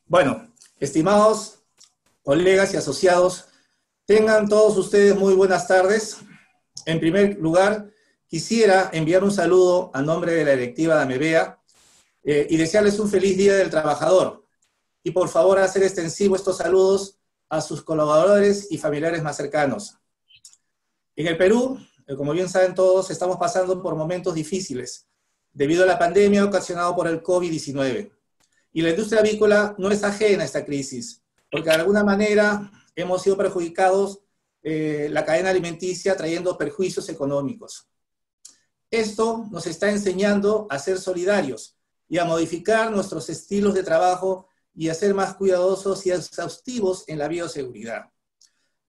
Bueno, estimados colegas y asociados, tengan todos ustedes muy buenas tardes. En primer lugar, quisiera enviar un saludo a nombre de la directiva de AMEVEA y desearles un feliz Día del Trabajador. Y por favor, hacer extensivo estos saludos a sus colaboradores y familiares más cercanos. En el Perú, como bien saben todos, estamos pasando por momentos difíciles debido a la pandemia ocasionada por el COVID-19. Y la industria avícola no es ajena a esta crisis, porque de alguna manera hemos sido perjudicados la cadena alimenticia trayendo perjuicios económicos. Esto nos está enseñando a ser solidarios y a modificar nuestros estilos de trabajo y a ser más cuidadosos y exhaustivos en la bioseguridad.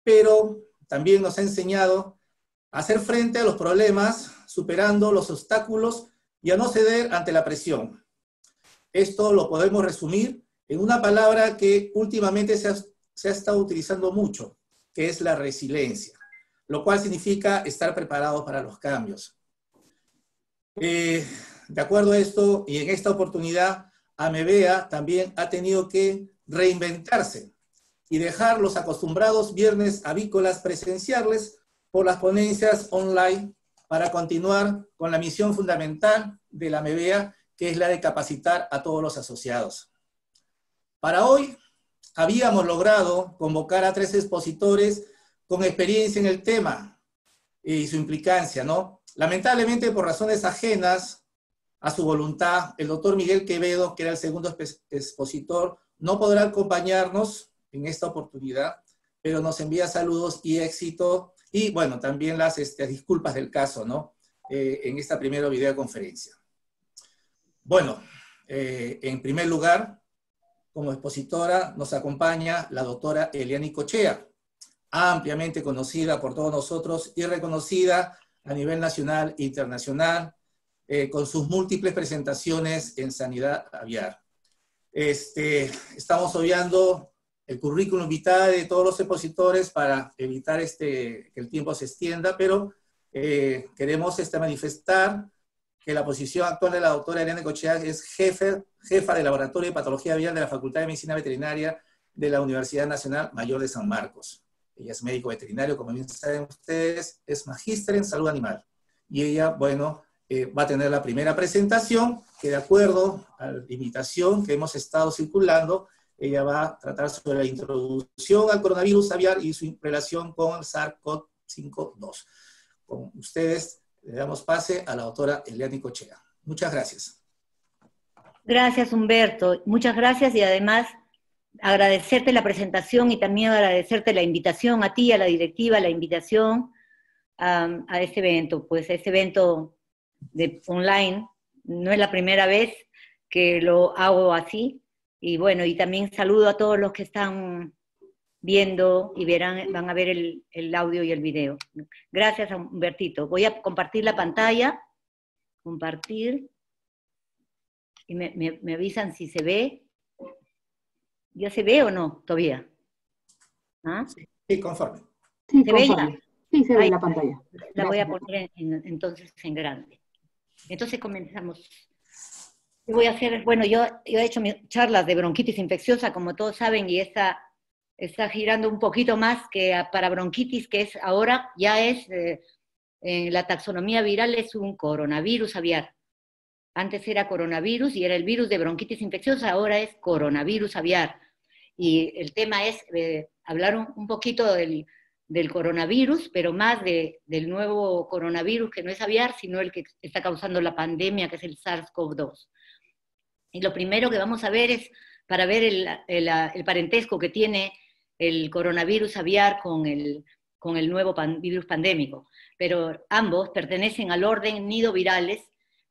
Pero también nos ha enseñado a hacer frente a los problemas, superando los obstáculos y a no ceder ante la presión. Esto lo podemos resumir en una palabra que últimamente se ha estado utilizando mucho, que es la resiliencia, lo cual significa estar preparado para los cambios. De acuerdo a esto, y en esta oportunidad, AMEVEA también ha tenido que reinventarse y dejar los acostumbrados viernes avícolas presenciales por las ponencias online para continuar con la misión fundamental de la AMEVEA, que es la de capacitar a todos los asociados. Para hoy, habíamos logrado convocar a 3 expositores con experiencia en el tema y su implicancia, ¿no? Lamentablemente, por razones ajenas a su voluntad, el doctor Miguel Quevedo, que era el segundo expositor, no podrá acompañarnos en esta oportunidad, pero nos envía saludos y éxito, y bueno, también las disculpas del caso, ¿no? En esta primera videoconferencia. Bueno, en primer lugar, como expositora nos acompaña la doctora Eliani Cochea, ampliamente conocida por todos nosotros y reconocida a nivel nacional e internacional, con sus múltiples presentaciones en sanidad aviar. Estamos obviando el currículum vitae de todos los expositores para evitar que el tiempo se extienda, pero queremos manifestar que la posición actual de la doctora Eliani Cochea es jefa del Laboratorio de Patología Aviar de la Facultad de Medicina Veterinaria de la Universidad Nacional Mayor de San Marcos. Ella es médico veterinario, como bien saben ustedes, es magíster en salud animal. Y ella, bueno, va a tener la primera presentación, que de acuerdo a la invitación que hemos estado circulando, ella va a tratar sobre la introducción al coronavirus aviar y su relación con el SARS-CoV-2. Con ustedes, le damos pase a la doctora Eliani Cochea. Muchas gracias. Gracias, Humberto. Muchas gracias y además agradecerte la presentación y también agradecerte la invitación a ti, a la directiva, la invitación a este evento. Pues este evento online no es la primera vez que lo hago así. Y bueno, y también saludo a todos los que están viendo y van a ver el audio y el video. Gracias, Humbertito. Voy a compartir la pantalla. Compartir. Y me avisan si se ve. ¿Ya se ve o no todavía? ¿Ah? Sí, conforme. Sí, ¿Se ve ya? Sí, se ve la pantalla. La voy a poner entonces en grande. Entonces comenzamos. Voy a hacer, bueno, yo he hecho mis charlas de bronquitis infecciosa, como todos saben, y está girando un poquito más que para bronquitis, que es ahora, ya es, en la taxonomía viral es un coronavirus aviar. Antes era coronavirus y era el virus de bronquitis infecciosa, ahora es coronavirus aviar. Y el tema es hablar un poquito del coronavirus, pero más del nuevo coronavirus que no es aviar, sino el que está causando la pandemia, que es el SARS-CoV-2. Y lo primero que vamos a ver es, para ver el parentesco que tiene el coronavirus aviar con el nuevo virus pandémico. Pero ambos pertenecen al orden nidovirales,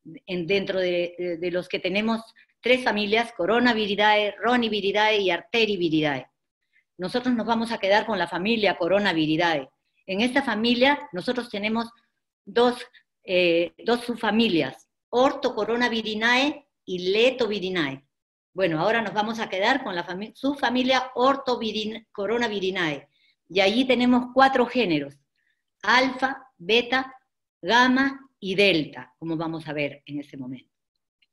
dentro de los que tenemos 3 familias, Coronaviridae, Roniviridae y Arteriviridae. Nosotros nos vamos a quedar con la familia Coronaviridae. En esta familia nosotros tenemos dos subfamilias, Orthocoronavirinae y Letovirinae. Bueno, ahora nos vamos a quedar con la subfamilia Orthocoronavirinae. Y allí tenemos 4 géneros, alfa, beta, gamma y delta, como vamos a ver en este momento.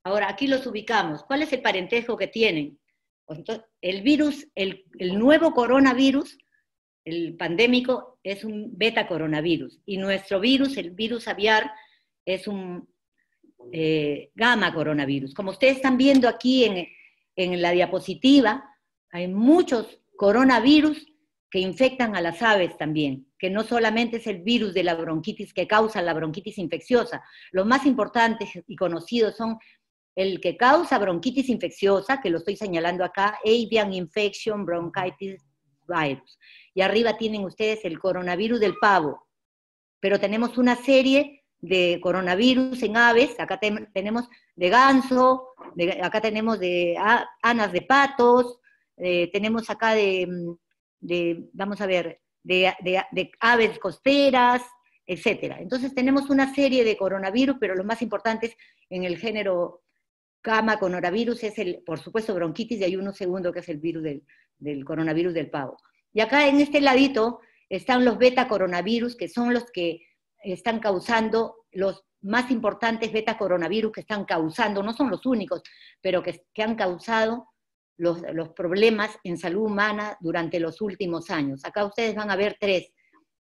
Ahora, aquí los ubicamos. ¿Cuál es el parentesco que tienen? Entonces, el virus, el nuevo coronavirus, el pandémico, es un beta coronavirus. Y nuestro virus, el virus aviar, es un gamma coronavirus. Como ustedes están viendo aquí en la diapositiva, hay muchos coronavirus que infectan a las aves también, que no solamente es el virus de la bronquitis que causa la bronquitis infecciosa. Los más importantes y conocidos son el que causa bronquitis infecciosa, que lo estoy señalando acá, Avian Infection Bronchitis Virus. Y arriba tienen ustedes el coronavirus del pavo. Pero tenemos una serie de coronavirus en aves, acá tenemos de ganso, acá tenemos de anas de patos, tenemos acá vamos a ver, de aves costeras, etc. Entonces tenemos una serie de coronavirus, pero los más importantes en el género gamma coronavirus es por supuesto, bronquitis, y hay uno segundo que es el virus del coronavirus del pavo. Y acá en este ladito están los beta coronavirus, que son los que están causando, los más importantes beta coronavirus que están causando, no son los únicos, pero que han causado los problemas en salud humana durante los últimos años. Acá ustedes van a ver 3.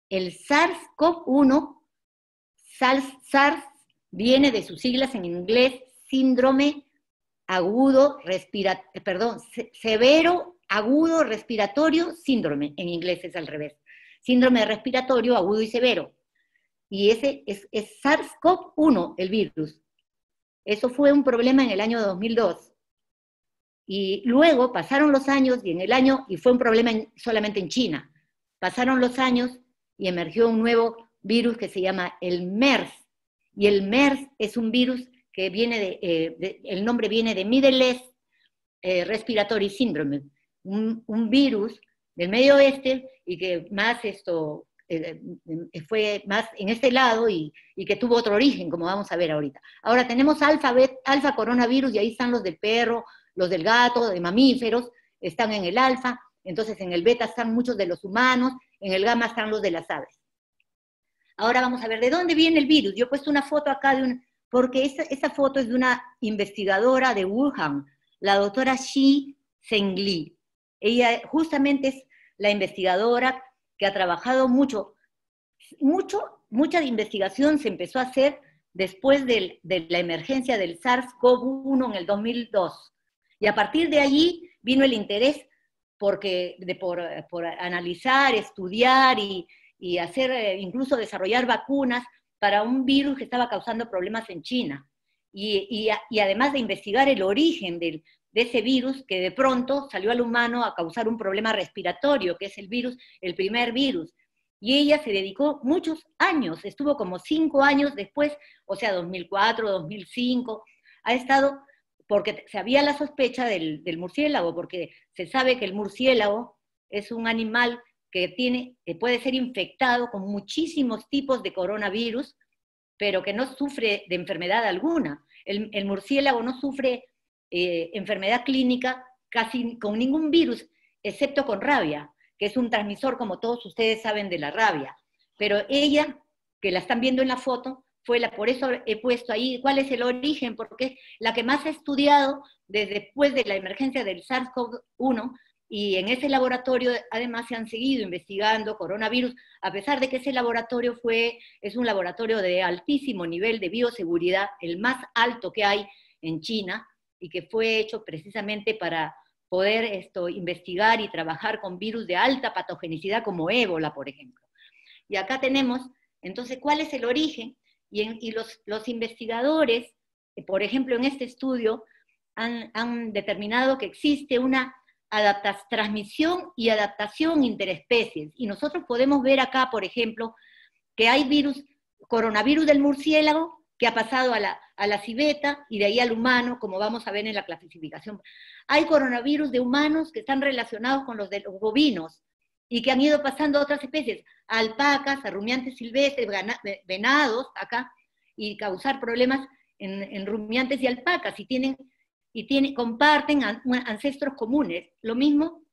El SARS-CoV-1, SARS viene de sus siglas en inglés, síndrome agudo, severo agudo respiratorio síndrome, en inglés es al revés. Síndrome respiratorio agudo y severo. Y ese es SARS-CoV-1, el virus. Eso fue un problema en el año 2002. Y luego pasaron los años, y fue un problema solamente en China. Pasaron los años y emergió un nuevo virus que se llama el MERS. Y el MERS es un virus que viene el nombre viene de Middle East Respiratory Syndrome, un virus del Medio Oeste y que más fue más en este lado y que tuvo otro origen, como vamos a ver ahorita. Ahora tenemos alfa coronavirus, y ahí están los del perro, los del gato, de mamíferos, están en el alfa, entonces en el beta están muchos de los humanos, en el gamma están los de las aves. Ahora vamos a ver, ¿de dónde viene el virus? Yo he puesto una foto acá porque esta foto es de una investigadora de Wuhan, la doctora Shi Zhengli. Ella justamente es la investigadora que ha trabajado mucha investigación se empezó a hacer después de la emergencia del SARS-CoV-1 en el 2002. Y a partir de allí vino el interés por analizar, estudiar y hacer, incluso desarrollar vacunas para un virus que estaba causando problemas en China. Y además de investigar el origen de ese virus que de pronto salió al humano a causar un problema respiratorio, que es el primer virus. Y ella se dedicó muchos años, estuvo como 5 años después, o sea, 2004, 2005, ha estado, porque se había la sospecha del murciélago, porque se sabe que el murciélago es un animal que puede ser infectado con muchísimos tipos de coronavirus, pero que no sufre de enfermedad alguna. El murciélago no sufre enfermedad clínica casi con ningún virus, excepto con rabia, que es un transmisor, como todos ustedes saben, de la rabia. Pero ella, que la están viendo en la foto, por eso he puesto ahí cuál es el origen, porque es la que más ha estudiado después de la emergencia del SARS-CoV-1, y en ese laboratorio además se han seguido investigando coronavirus, a pesar de que ese laboratorio es un laboratorio de altísimo nivel de bioseguridad, el más alto que hay en China, y que fue hecho precisamente para poder investigar y trabajar con virus de alta patogenicidad como ébola, por ejemplo. Y acá tenemos, entonces, ¿cuál es el origen? Y los investigadores, por ejemplo, en este estudio, han determinado que existe una transmisión y adaptación interespecies. Y nosotros podemos ver acá, por ejemplo, que hay coronavirus del murciélago, que ha pasado a la civeta y de ahí al humano, como vamos a ver en la clasificación. Hay coronavirus de humanos que están relacionados con los de los bovinos y que han ido pasando a otras especies, a alpacas, a rumiantes silvestres, venados acá, y causar problemas en rumiantes y alpacas, comparten ancestros comunes. Lo mismo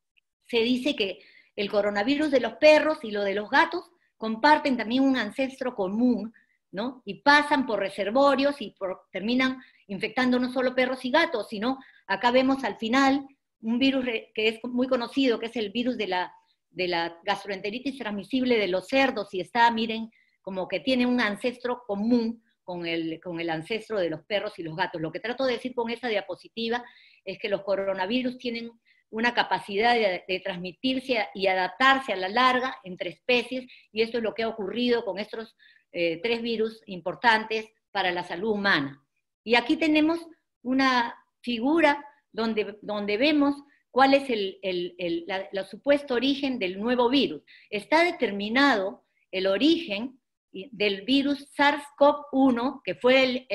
se dice que el coronavirus de los perros y lo de los gatos comparten también un ancestro común, ¿no? Y pasan por reservorios y terminan infectando no solo perros y gatos, sino acá vemos al final un virus que es muy conocido, que es el virus de la gastroenteritis transmisible de los cerdos, y está, miren, como que tiene un ancestro común con el ancestro de los perros y los gatos. Lo que trato de decir con esa diapositiva es que los coronavirus tienen una capacidad de transmitirse y adaptarse a la larga entre especies, y esto es lo que ha ocurrido con estos 3 virus importantes para la salud humana. Y aquí tenemos una figura donde vemos cuál es el supuesto origen del nuevo virus. Está determinado el origen del virus SARS-CoV-1, que fue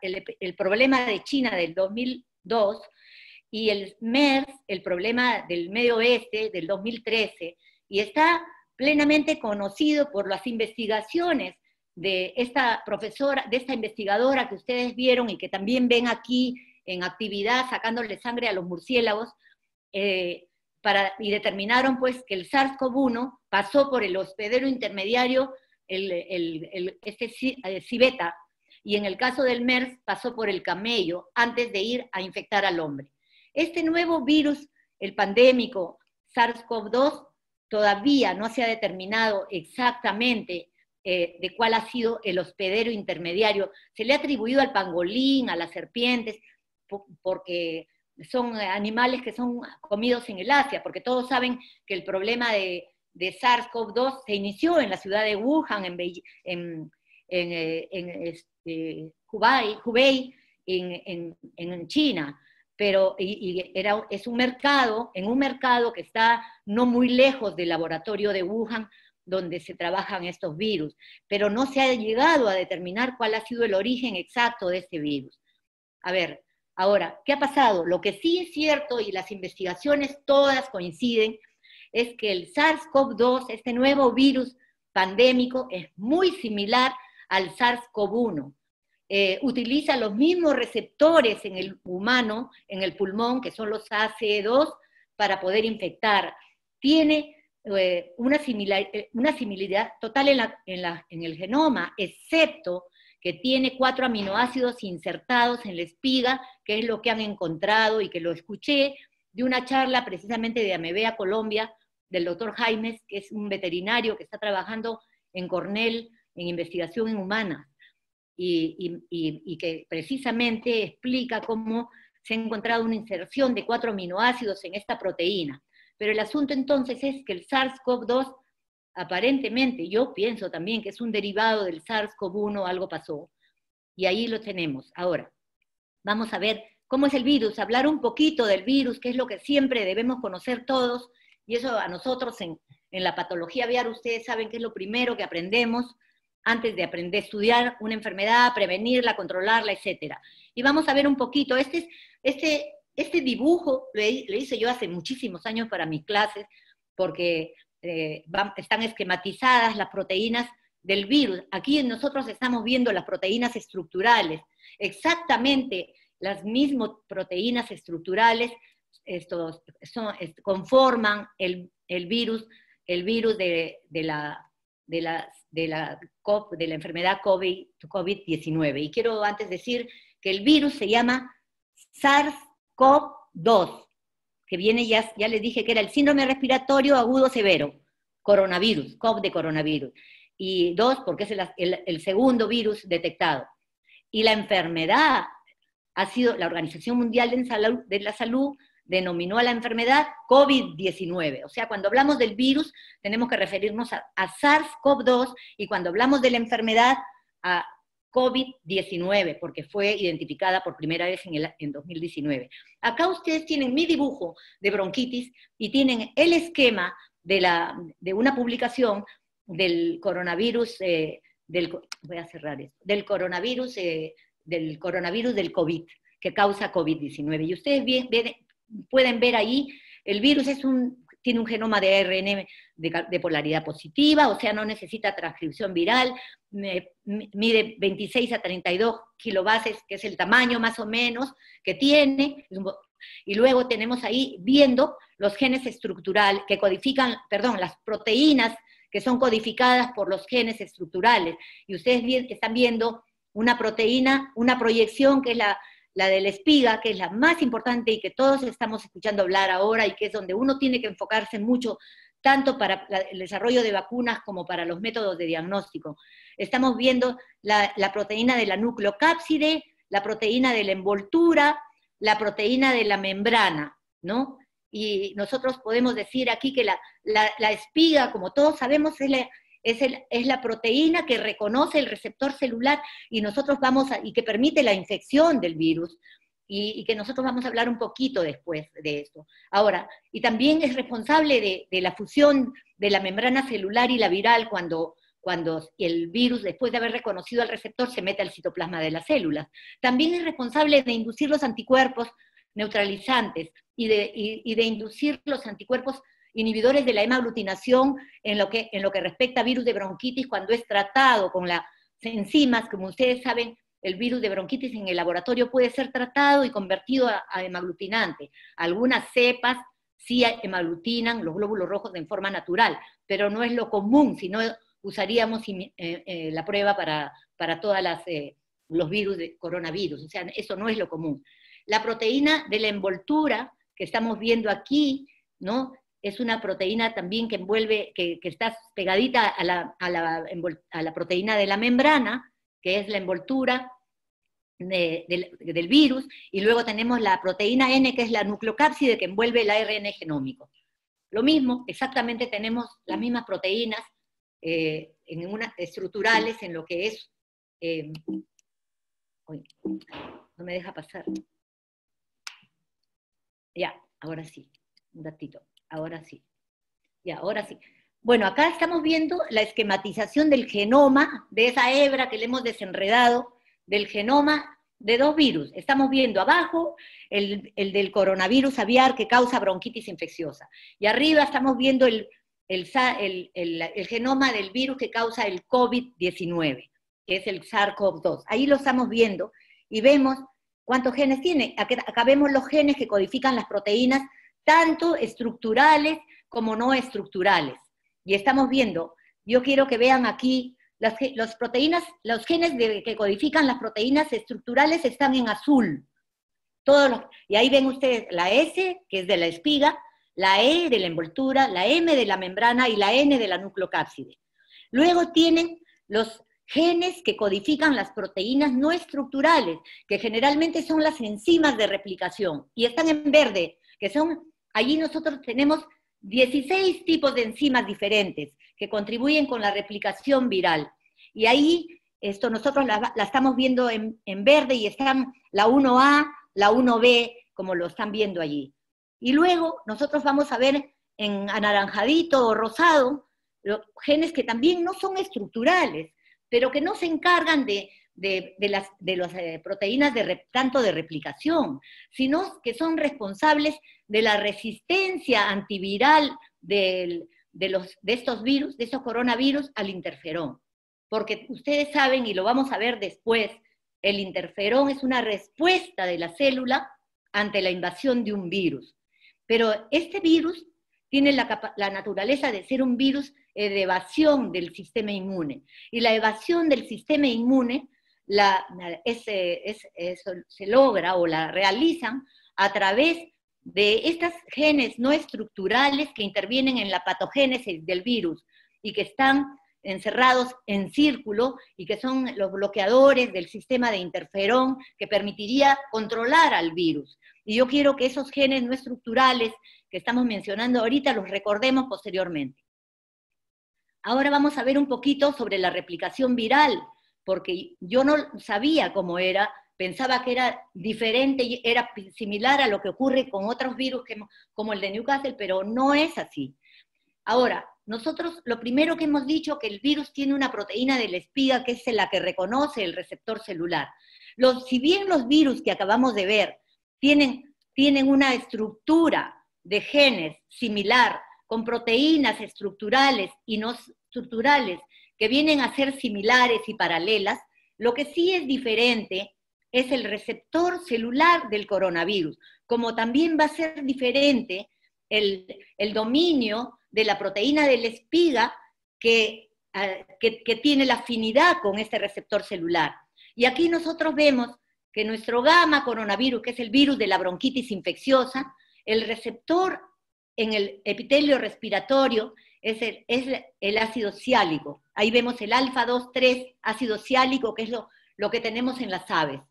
el problema de China del 2002, y el MERS, el problema del Medio Oeste del 2013, y está plenamente conocido por las investigaciones de esta profesora, de esta investigadora que ustedes vieron y que también ven aquí en actividad sacándole sangre a los murciélagos, y determinaron pues que el SARS-CoV-1 pasó por el hospedero intermediario, civeta, y en el caso del MERS pasó por el camello antes de ir a infectar al hombre. Este nuevo virus, el pandémico SARS-CoV-2, todavía no se ha determinado exactamente de cuál ha sido el hospedero intermediario. Se le ha atribuido al pangolín, a las serpientes, porque son animales que son comidos en el Asia, porque todos saben que el problema de SARS-CoV-2 se inició en la ciudad de Wuhan, Hubei, en China, pero es un mercado que está no muy lejos del laboratorio de Wuhan, donde se trabajan estos virus, pero no se ha llegado a determinar cuál ha sido el origen exacto de este virus. A ver, ahora, ¿qué ha pasado? Lo que sí es cierto, y las investigaciones todas coinciden, es que el SARS-CoV-2, este nuevo virus pandémico, es muy similar al SARS-CoV-1. Utiliza los mismos receptores en el humano, en el pulmón, que son los ACE2, para poder infectar. Tiene una similaridad total en el genoma, excepto que tiene 4 aminoácidos insertados en la espiga, que es lo que han encontrado y que lo escuché de una charla precisamente de Amebea Colombia, del doctor Jaimes, que es un veterinario que está trabajando en Cornell en investigación en humanas, y que precisamente explica cómo se ha encontrado una inserción de 4 aminoácidos en esta proteína. Pero el asunto entonces es que el SARS-CoV-2, aparentemente, yo pienso también que es un derivado del SARS-CoV-1, algo pasó, y ahí lo tenemos. Ahora, vamos a ver cómo es el virus, hablar un poquito del virus, que es lo que siempre debemos conocer todos, y eso a nosotros en la patología aviar, ustedes saben que es lo primero que aprendemos antes de aprender a estudiar una enfermedad, prevenirla, controlarla, etc. Y vamos a ver un poquito, este dibujo lo hice yo hace muchísimos años para mis clases, porque están esquematizadas las proteínas del virus. Aquí nosotros estamos viendo las proteínas estructurales, exactamente las mismas proteínas estructurales conforman el virus de la enfermedad COVID-19. Y quiero antes decir que el virus se llama SARS-CoV-2, que viene, ya les dije que era el síndrome respiratorio agudo severo, coronavirus, CoV de coronavirus, y 2 porque es el segundo virus detectado. Y la enfermedad ha sido, la Organización Mundial de la Salud denominó a la enfermedad COVID-19. O sea, cuando hablamos del virus, tenemos que referirnos a SARS-CoV-2, y cuando hablamos de la enfermedad, a COVID-19, porque fue identificada por primera vez en 2019. Acá ustedes tienen mi dibujo de bronquitis, y tienen el esquema de una publicación del coronavirus, voy a cerrar esto, del coronavirus del COVID, que causa COVID-19. Y ustedes pueden ver ahí, el virus tiene un genoma de ARN de polaridad positiva, o sea, no necesita transcripción viral, mide 26 a 32 kilobases, que es el tamaño más o menos que tiene, y luego tenemos ahí viendo los genes estructurales, que codifican, las proteínas que son codificadas por los genes estructurales, y ustedes están viendo una proteína, una proyección que es la de la espiga, que es la más importante y que todos estamos escuchando hablar ahora y que es donde uno tiene que enfocarse mucho, tanto para el desarrollo de vacunas como para los métodos de diagnóstico. Estamos viendo la proteína de la nucleocápside, la proteína de la envoltura, la proteína de la membrana, ¿no? Y nosotros podemos decir aquí que la espiga, como todos sabemos, es la proteína que reconoce el receptor celular y nosotros y que permite la infección del virus, y que nosotros vamos a hablar un poquito después de esto. Ahora, y también es responsable de la fusión de la membrana celular y la viral cuando el virus, después de haber reconocido al receptor, se mete al citoplasma de las células. También es responsable de inducir los anticuerpos neutralizantes y de inducir los anticuerpos inhibidores de la hemaglutinación en lo que respecta a virus de bronquitis cuando es tratado con las enzimas. Como ustedes saben, el virus de bronquitis en el laboratorio puede ser tratado y convertido a hemaglutinante. Algunas cepas sí hemaglutinan los glóbulos rojos en forma natural, pero no es lo común, sino usaríamos la prueba para todos los virus de coronavirus. O sea, eso no es lo común. La proteína de la envoltura que estamos viendo aquí, ¿no? Es una proteína también que envuelve, que está pegadita a la proteína de la membrana, que es la envoltura del virus, y luego tenemos la proteína N, que es la nucleocápside, que envuelve el ARN genómico. Lo mismo, exactamente tenemos las mismas proteínas estructurales en lo que es... no me deja pasar. Ya, ahora sí, un ratito. Ahora sí. Ya, ahora sí. Bueno, acá estamos viendo la esquematización del genoma, de esa hebra que le hemos desenredado, del genoma de dos virus. Estamos viendo abajo el del coronavirus aviar que causa bronquitis infecciosa. Y arriba estamos viendo el genoma del virus que causa el COVID-19, que es el SARS-CoV-2. Ahí lo estamos viendo y vemos cuántos genes tiene. Acá vemos los genes que codifican las proteínas, tanto estructurales como no estructurales. Y estamos viendo, yo quiero que vean aquí, los genes que codifican las proteínas estructurales están en azul. Y ahí ven ustedes la S, que es de la espiga, la E de la envoltura, la M de la membrana y la N de la nucleocápside. Luego tienen los genes que codifican las proteínas no estructurales, que generalmente son las enzimas de replicación, y están en verde, que son, allí nosotros tenemos 16 tipos de enzimas diferentes que contribuyen con la replicación viral. Y ahí nosotros la estamos viendo en verde, y están la 1A, la 1B, como lo están viendo allí. Y luego nosotros vamos a ver en anaranjadito o rosado los genes que también no son estructurales, pero que no se encargan de las proteínas tanto de replicación, sino que son responsables de la resistencia antiviral de estos virus, de estos coronavirus, al interferón. Porque ustedes saben, y lo vamos a ver después, el interferón es una respuesta de la célula ante la invasión de un virus. Pero este virus tiene la naturaleza de ser un virus de evasión del sistema inmune. Y la evasión del sistema inmune se logra o la realizan a través de estos genes no estructurales que intervienen en la patogénesis del virus y que están encerrados en círculo y que son los bloqueadores del sistema de interferón que permitiría controlar al virus. Y yo quiero que esos genes no estructurales que estamos mencionando ahorita los recordemos posteriormente. Ahora vamos a ver un poquito sobre la replicación viral, porque yo no sabía cómo era, pensaba que era diferente y era similar a lo que ocurre con otros virus como el de Newcastle, pero no es así. Ahora, nosotros lo primero que hemos dicho que el virus tiene una proteína de la espiga que es la que reconoce el receptor celular. Si bien los virus que acabamos de ver tienen una estructura de genes similar, con proteínas estructurales y no estructurales que vienen a ser similares y paralelas, lo que sí es diferente es el receptor celular del coronavirus, como también va a ser diferente el dominio de la proteína de la espiga que tiene la afinidad con este receptor celular. Y aquí nosotros vemos que nuestro gamma coronavirus, que es el virus de la bronquitis infecciosa, el receptor en el epitelio respiratorio es el ácido ciálico. Ahí vemos el alfa 2,3 ácido ciálico, que es lo que tenemos en las aves.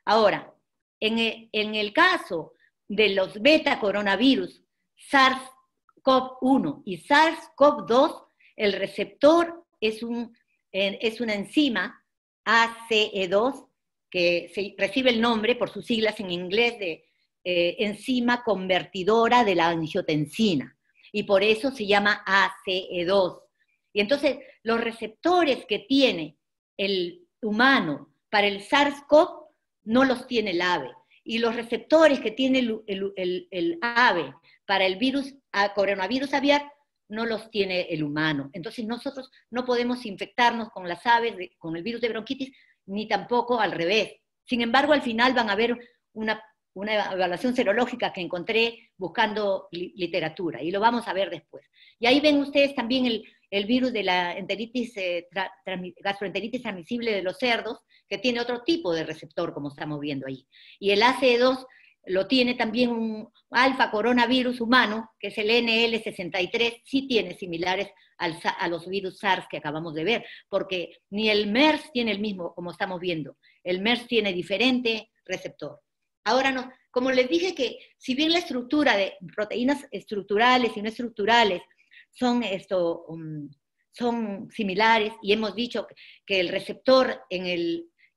Ahora, en el caso de los beta coronavirus, SARS-CoV-1 y SARS-CoV-2, el receptor es una enzima ACE2, que recibe el nombre por sus siglas en inglés de enzima convertidora de la angiotensina, y por eso se llama ACE2. Y entonces, los receptores que tiene el humano para el SARS-CoV no los tiene el ave, y los receptores que tiene el ave para el coronavirus aviar no los tiene el humano. Entonces nosotros no podemos infectarnos con las aves, con el virus de bronquitis, ni tampoco al revés. Sin embargo, al final van a ver una evaluación serológica que encontré buscando literatura, y lo vamos a ver después. Y ahí ven ustedes también el virus de la gastroenteritis transmisible de los cerdos, que tiene otro tipo de receptor, como estamos viendo ahí. Y el ACE2 lo tiene también un alfa coronavirus humano, que es el NL63, sí tiene similares a los virus SARS que acabamos de ver, porque ni el MERS tiene el mismo, como estamos viendo. El MERS tiene diferente receptor. Ahora, como les dije, que si bien la estructura de proteínas estructurales y no estructurales son similares, y hemos dicho que el receptor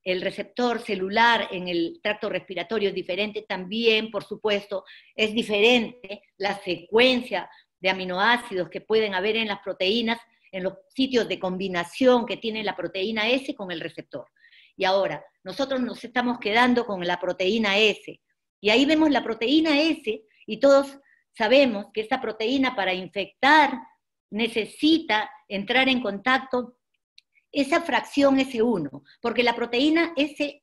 el receptor celular en el tracto respiratorio es diferente, también, por supuesto, es diferente la secuencia de aminoácidos que pueden haber en las proteínas, en los sitios de combinación que tiene la proteína S con el receptor. Y ahora, nosotros nos estamos quedando con la proteína S, y ahí vemos la proteína S, y todos sabemos que esta proteína, para infectar, necesita entrar en contacto esa fracción S1, porque la proteína S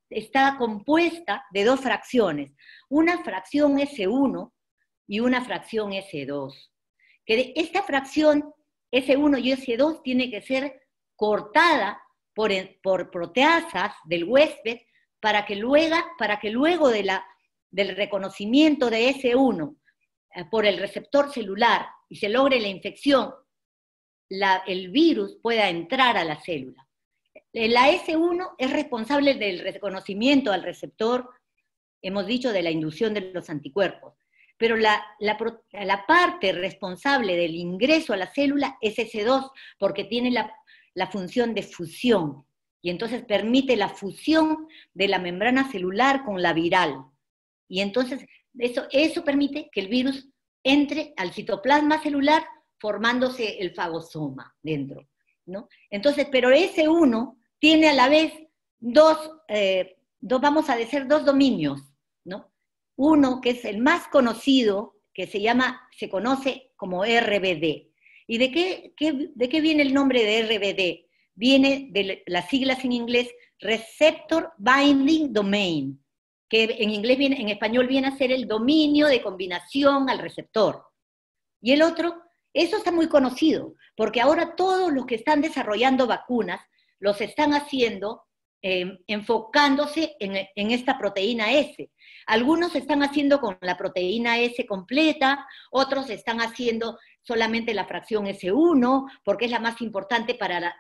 está compuesta de dos fracciones, una fracción S1 y una fracción S2. Que esta fracción S1 y S2 tiene que ser cortada por proteasas del huésped para que luego del reconocimiento de S1 por el receptor celular y se logre la infección, el virus pueda entrar a la célula. La S1 es responsable del reconocimiento al receptor, hemos dicho, de la inducción de los anticuerpos, pero la parte responsable del ingreso a la célula es S2, porque tiene la función de fusión, y entonces permite la fusión de la membrana celular con la viral, y entonces eso permite que el virus entre al citoplasma celular, formándose el fagosoma dentro, ¿no? Entonces, pero S1 tiene a la vez vamos a decir, dos dominios, ¿no? Uno, que es el más conocido, que se conoce como RBD. ¿Y de qué viene el nombre de RBD? Viene de las siglas en inglés Receptor Binding Domain, que en español viene a ser el dominio de combinación al receptor. Y el otro, eso está muy conocido, porque ahora todos los que están desarrollando vacunas los están haciendo enfocándose en esta proteína S. Algunos están haciendo con la proteína S completa, otros están haciendo solamente la fracción S1, porque es la más importante para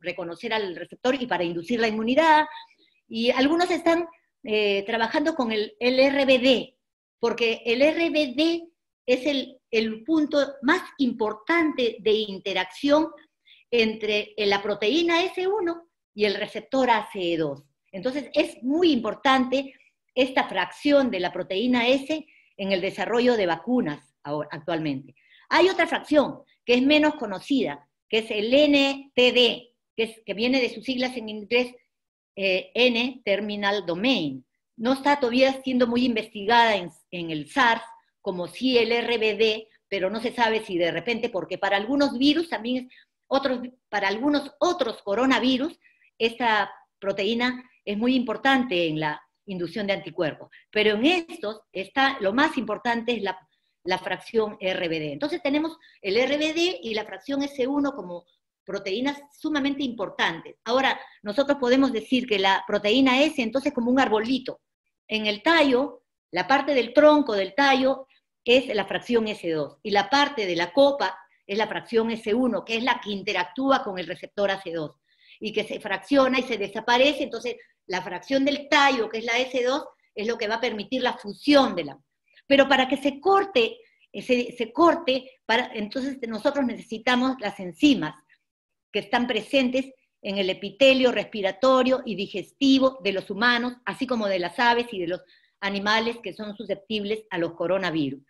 reconocer al receptor y para inducir la inmunidad, y algunos están trabajando con el RBD, porque el RBD es el punto más importante de interacción entre la proteína S1 y el receptor ACE2. Entonces es muy importante esta fracción de la proteína S en el desarrollo de vacunas actualmente. Hay otra fracción que es menos conocida, que es el NTD, que viene de sus siglas en inglés N-terminal domain. No está todavía siendo muy investigada en el SARS, como sí el RBD, pero no se sabe si de repente, porque para algunos virus también, para algunos otros coronavirus, esta proteína es muy importante en la inducción de anticuerpos. Pero en estos, lo más importante es la fracción RBD. Entonces tenemos el RBD y la fracción S1 proteínas sumamente importantes. Ahora, nosotros podemos decir que la proteína S, entonces, como un arbolito. En el tallo, la parte del tronco del tallo es la fracción S2, y la parte de la copa es la fracción S1, que es la que interactúa con el receptor AC2, y que se fracciona y se desaparece. Entonces, la fracción del tallo, que es la S2, es lo que va a permitir la fusión de la... Pero para que se corte, entonces nosotros necesitamos las enzimas que están presentes en el epitelio respiratorio y digestivo de los humanos, así como de las aves y de los animales que son susceptibles a los coronavirus.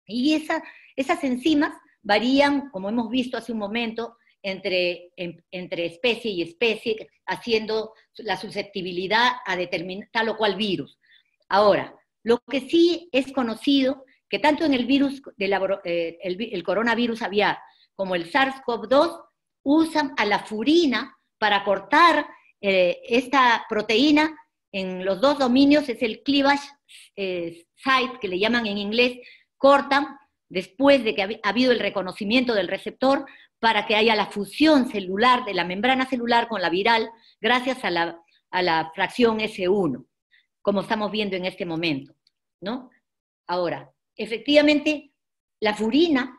Y esas enzimas varían, como hemos visto hace un momento, entre especie y especie, haciendo la susceptibilidad a determinar tal o cual virus. Ahora, lo que sí es conocido, que tanto en el virus, el coronavirus aviar, como el SARS-CoV-2, usan a la furina para cortar esta proteína en los dos dominios, es el cleavage site, que le llaman en inglés, cortan después de que ha habido el reconocimiento del receptor, para que haya la fusión celular de la membrana celular con la viral, gracias a la fracción S1, como estamos viendo en este momento, ¿no? Ahora, efectivamente, la furina,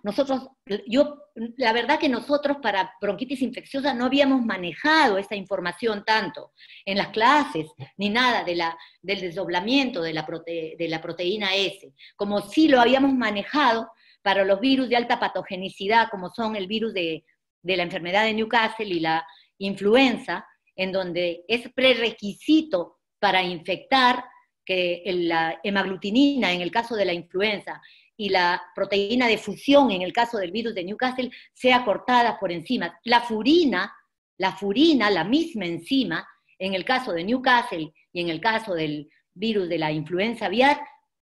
la verdad que nosotros para bronquitis infecciosa no habíamos manejado esta información tanto en las clases, ni nada del desdoblamiento de la proteína S, como sí lo habíamos manejado para los virus de alta patogenicidad, como son el virus de la enfermedad de Newcastle y la influenza, en donde es prerequisito para infectar que la hemaglutinina en el caso de la influenza y la proteína de fusión en el caso del virus de Newcastle sea cortada por enzimas. La furina, la misma enzima, en el caso de Newcastle y en el caso del virus de la influenza aviar,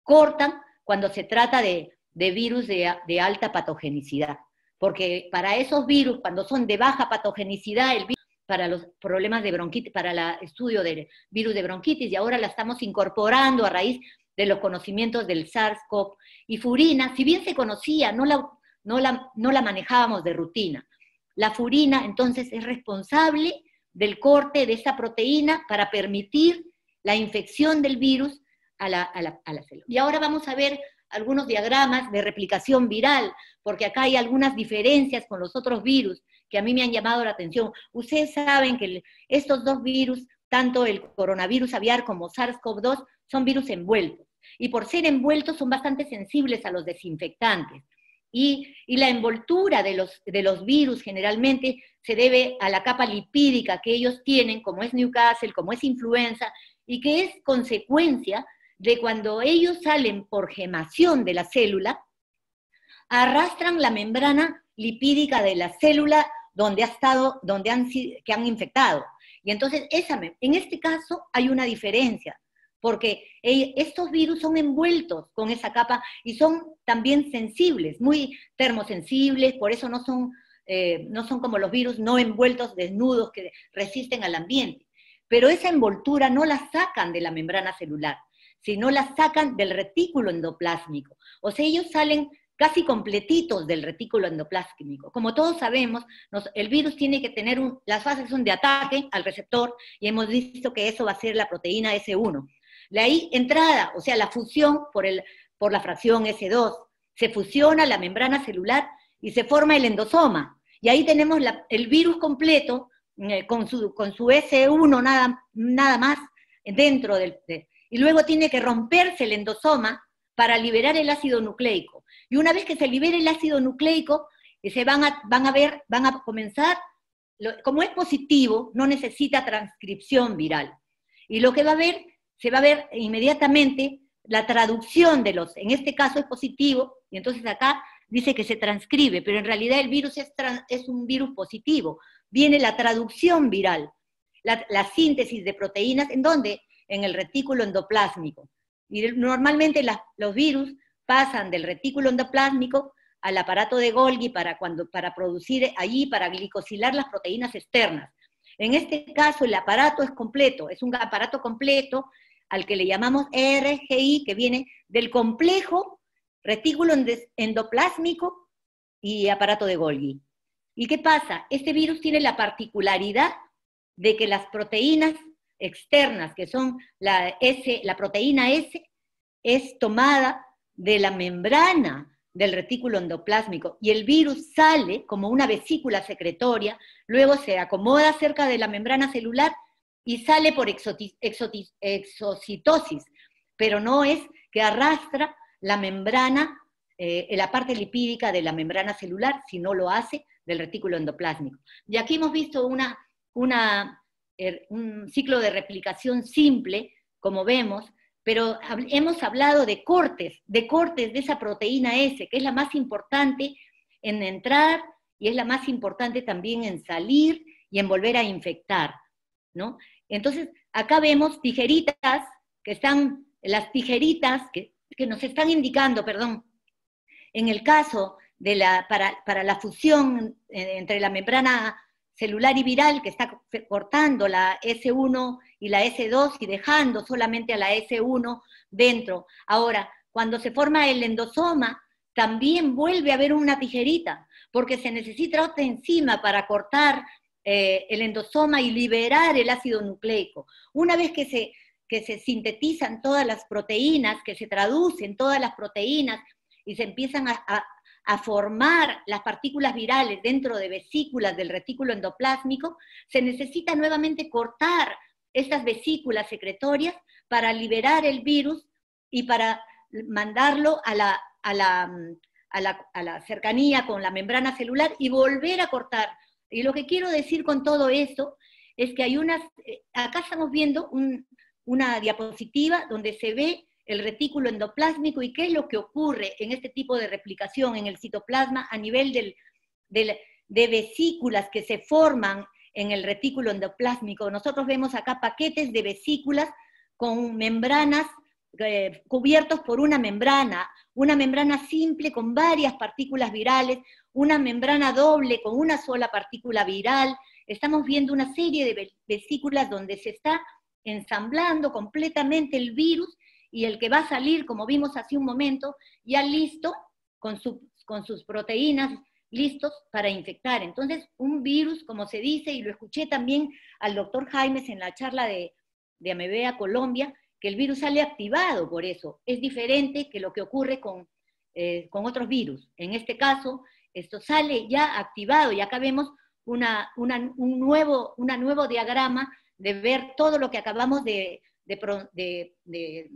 cortan cuando se trata de virus de alta patogenicidad. Porque para esos virus, cuando son de baja patogenicidad, el virus para los problemas de bronquitis, para el estudio del virus de bronquitis, y ahora la estamos incorporando a raíz de los conocimientos del SARS-CoV. Y furina, si bien se conocía, no la manejábamos de rutina. La furina, entonces, es responsable del corte de esa proteína para permitir la infección del virus a la célula. Y ahora vamos a ver algunos diagramas de replicación viral, porque acá hay algunas diferencias con los otros virus que a mí me han llamado la atención. Ustedes saben que estos dos virus, tanto el coronavirus aviar como SARS-CoV-2, son virus envueltos, y por ser envueltos son bastante sensibles a los desinfectantes. Y la envoltura de los virus generalmente se debe a la capa lipídica que ellos tienen, como es Newcastle, como es influenza, y que es consecuencia de cuando ellos salen por gemación de la célula, arrastran la membrana lipídica de la célula que han infectado. Y entonces, en este caso hay una diferencia, porque estos virus son envueltos con esa capa y son también sensibles, muy termosensibles, por eso no son como los virus no envueltos, desnudos, que resisten al ambiente. Pero esa envoltura no la sacan de la membrana celular, sino la sacan del retículo endoplásmico. O sea, ellos salen casi completitos del retículo endoplásmico. Como todos sabemos, el virus tiene que tener las fases son de ataque al receptor, y hemos visto que eso va a ser la proteína S1. La entrada, o sea, la fusión por la fracción S2, se fusiona la membrana celular y se forma el endosoma. Y ahí tenemos el virus completo, con su S1 nada más, dentro y luego tiene que romperse el endosoma para liberar el ácido nucleico. Y una vez que se libere el ácido nucleico, van a comenzar, como es positivo, no necesita transcripción viral. Y lo que se va a ver inmediatamente la traducción en este caso es positivo, y entonces acá dice que se transcribe, pero en realidad el virus es un virus positivo. Viene la traducción viral, la síntesis de proteínas, ¿en dónde? En el retículo endoplásmico. Y normalmente los virus pasan del retículo endoplásmico al aparato de Golgi para producir allí, para glicosilar las proteínas externas. En este caso el aparato es completo, es un aparato completo al que le llamamos RGI, que viene del complejo retículo endoplásmico y aparato de Golgi. ¿Y qué pasa? Este virus tiene la particularidad de que las proteínas externas, que son la proteína S, es tomada de la membrana del retículo endoplásmico, y el virus sale como una vesícula secretoria, luego se acomoda cerca de la membrana celular y sale por exocitosis, pero no es que arrastra la membrana, la parte lipídica de la membrana celular, sino lo hace del retículo endoplásmico. Y aquí hemos visto un ciclo de replicación simple, como vemos, pero hemos hablado de cortes de esa proteína S, que es la más importante en entrar y es la más importante también en salir y en volver a infectar, ¿no? Entonces, acá vemos tijeritas, las tijeritas que nos están indicando, perdón, en el caso de para la fusión entre la membrana celular y viral, que está cortando la S1 y la S2 y dejando solamente a la S1 dentro. Ahora, cuando se forma el endosoma, también vuelve a haber una tijerita, porque se necesita otra enzima para cortar el endosoma y liberar el ácido nucleico. Una vez que se sintetizan todas las proteínas, que se traducen todas las proteínas y se empiezan a formar las partículas virales dentro de vesículas del retículo endoplásmico, se necesita nuevamente cortar estas vesículas secretorias para liberar el virus y para mandarlo a la cercanía con la membrana celular y volver a cortar. Y lo que quiero decir con todo esto es que hay acá estamos viendo una diapositiva donde se ve el retículo endoplásmico y qué es lo que ocurre en este tipo de replicación en el citoplasma a nivel de vesículas que se forman en el retículo endoplásmico. Nosotros vemos acá paquetes de vesículas con membranas cubiertos por una membrana simple con varias partículas virales, una membrana doble con una sola partícula viral. Estamos viendo una serie de vesículas donde se está ensamblando completamente el virus, y el que va a salir, como vimos hace un momento, ya listo, con sus proteínas listos para infectar. Entonces, un virus, como se dice, y lo escuché también al doctor Jaimes en la charla de Amebea Colombia, que el virus sale activado por eso. Es diferente que lo que ocurre con otros virus. En este caso, esto sale ya activado, y acá vemos un nuevo diagrama de ver todo lo que acabamos de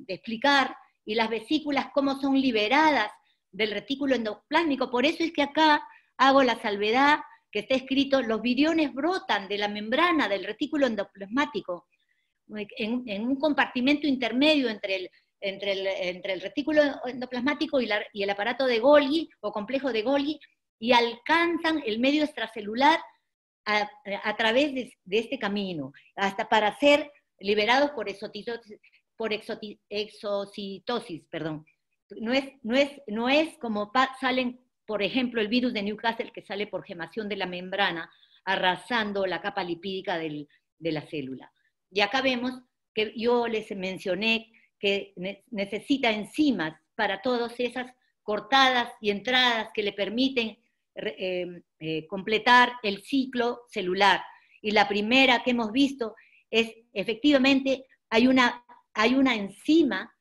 explicar, y las vesículas cómo son liberadas del retículo endoplásmico. Por eso es que acá hago la salvedad que está escrito: los viriones brotan de la membrana del retículo endoplasmático en un compartimento intermedio entre el retículo endoplasmático y el aparato de Golgi o complejo de Golgi, y alcanzan el medio extracelular a través de este camino, hasta para ser liberados por exocitosis, perdón. No es como salen, por ejemplo, el virus de Newcastle, que sale por gemación de la membrana, arrasando la capa lipídica de la célula. Y acá vemos que yo les mencioné que necesita enzimas para todas esas cortadas y entradas que le permiten completar el ciclo celular. Y la primera que hemos visto es, efectivamente, hay una enzima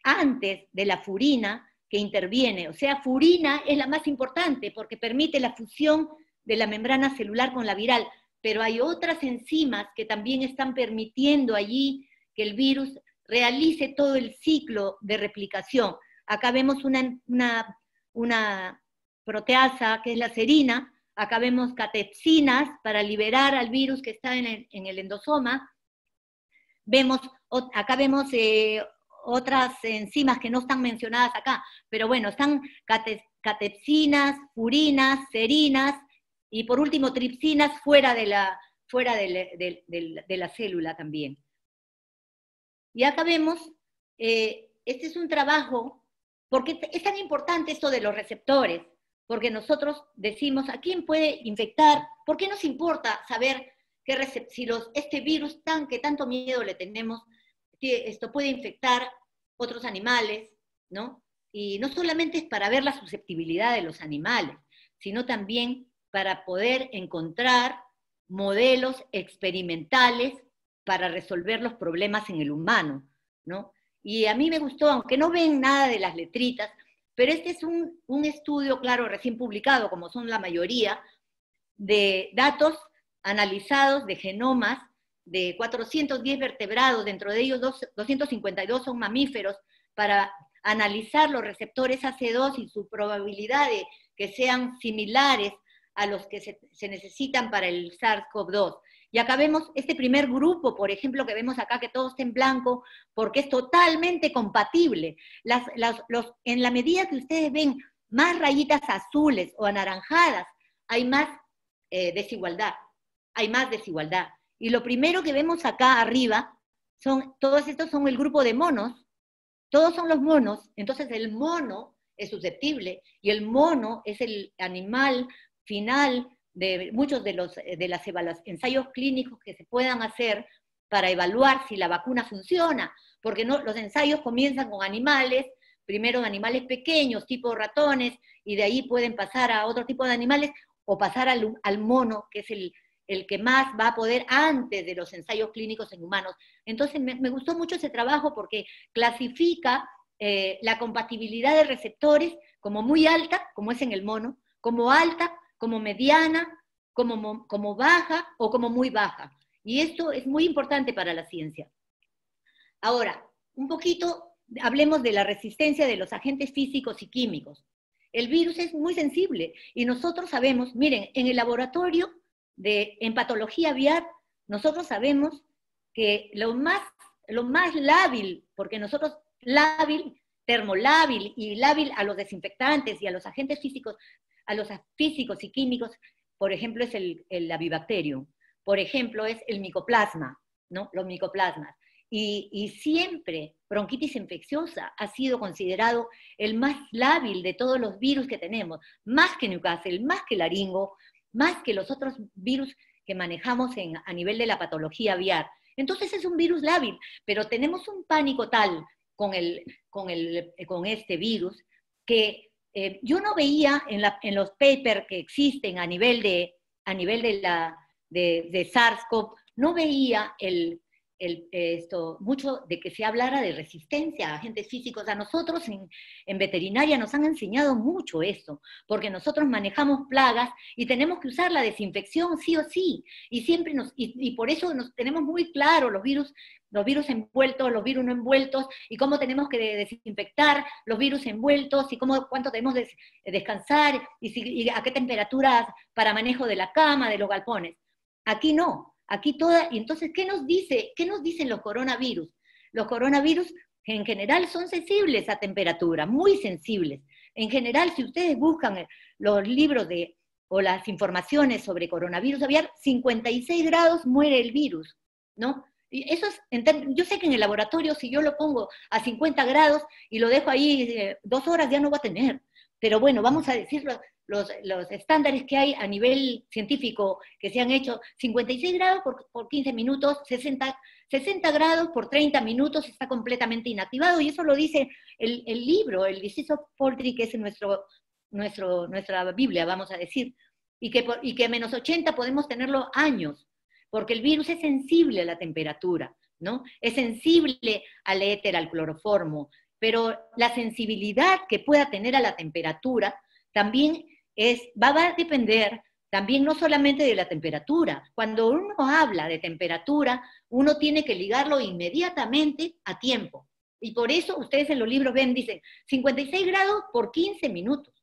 antes de la furina que interviene. O sea, furina es la más importante porque permite la fusión de la membrana celular con la viral, pero hay otras enzimas que también están permitiendo allí que el virus realice todo el ciclo de replicación. Acá vemos una proteasa que es la serina. Acá vemos catepsinas para liberar al virus que está en el endosoma. Acá vemos otras enzimas que no están mencionadas acá, pero bueno, están catepsinas, furinas, serinas, y por último tripsinas fuera de la célula también. Y acá vemos, este es un trabajo, porque es tan importante esto de los receptores, porque nosotros decimos, ¿a quién puede infectar? ¿Por qué nos importa saber si este virus que tanto miedo le tenemos, que esto puede infectar otros animales, ¿no? Y no solamente es para ver la susceptibilidad de los animales, sino también para poder encontrar modelos experimentales para resolver los problemas en el humano, ¿no? Y a mí me gustó, aunque no ven nada de las letritas, pero este es un estudio, claro, recién publicado, como son la mayoría, de datos analizados de genomas de 410 vertebrados, dentro de ellos 252 son mamíferos, para analizar los receptores AC2 y su probabilidad de que sean similares a los que se necesitan para el SARS-CoV-2. Y acá vemos este primer grupo, por ejemplo, que vemos acá que todo está en blanco, porque es totalmente compatible. En la medida que ustedes ven más rayitas azules o anaranjadas, hay más desigualdad, hay más desigualdad. Y lo primero que vemos acá arriba, todos estos son el grupo de monos, todos son los monos, entonces el mono es susceptible, y el mono es el animal final de muchos de los ensayos clínicos que se puedan hacer para evaluar si la vacuna funciona, porque no, los ensayos comienzan con animales, primero animales pequeños, tipo ratones, y de ahí pueden pasar a otro tipo de animales, o pasar al mono, que es el que más va a poder antes de los ensayos clínicos en humanos. Entonces me gustó mucho ese trabajo porque clasifica la compatibilidad de receptores como muy alta, como es en el mono, como alta, como mediana, como baja o como muy baja. Y esto es muy importante para la ciencia. Ahora, un poquito hablemos de la resistencia de los agentes físicos y químicos. El virus es muy sensible y nosotros sabemos, miren, en el laboratorio en patología aviar, nosotros sabemos que lo más lábil, porque nosotros termolábil y lábil a los desinfectantes y a los agentes físicos, a los físicos y químicos, por ejemplo, es el Avibacterium, por ejemplo, es el micoplasma, ¿no? Los micoplasmas. Y siempre bronquitis infecciosa ha sido considerado el más lábil de todos los virus que tenemos, más que Newcastle, más que laringo, más que los otros virus que manejamos a nivel de la patología aviar. Entonces es un virus lábil, pero tenemos un pánico tal con este virus que yo no veía en los papers que existen a nivel de SARS-CoV, no veía mucho de que se hablara de resistencia a agentes físicos. A nosotros en veterinaria nos han enseñado mucho eso, porque nosotros manejamos plagas y tenemos que usar la desinfección sí o sí, y siempre y por eso tenemos muy claro los virus envueltos, los virus no envueltos, y cómo tenemos que desinfectar los virus envueltos, y cuánto tenemos de descansar, y a qué temperaturas para manejo de la cama, de los galpones. Aquí no. Y entonces, ¿qué nos dicen los coronavirus? Los coronavirus en general son sensibles a temperatura, muy sensibles. En general, si ustedes buscan los libros o las informaciones sobre coronavirus aviar, 56 grados muere el virus, ¿no? Y eso yo sé que en el laboratorio, si yo lo pongo a 50 grados y lo dejo ahí 2 horas, ya no va a tener. Pero bueno, vamos a decirlo, los estándares que hay a nivel científico que se han hecho, 56 grados por 15 minutos, 60 grados por 30 minutos está completamente inactivado, y eso lo dice el libro, el Disease of Poultry, que es nuestra Biblia, vamos a decir, y que a menos 80 podemos tenerlo años, porque el virus es sensible a la temperatura, ¿no? Es sensible al éter, al cloroformo, pero la sensibilidad que pueda tener a la temperatura también va a depender también no solamente de la temperatura. Cuando uno habla de temperatura, uno tiene que ligarlo inmediatamente a tiempo. Y por eso ustedes en los libros dicen 56 grados por 15 minutos,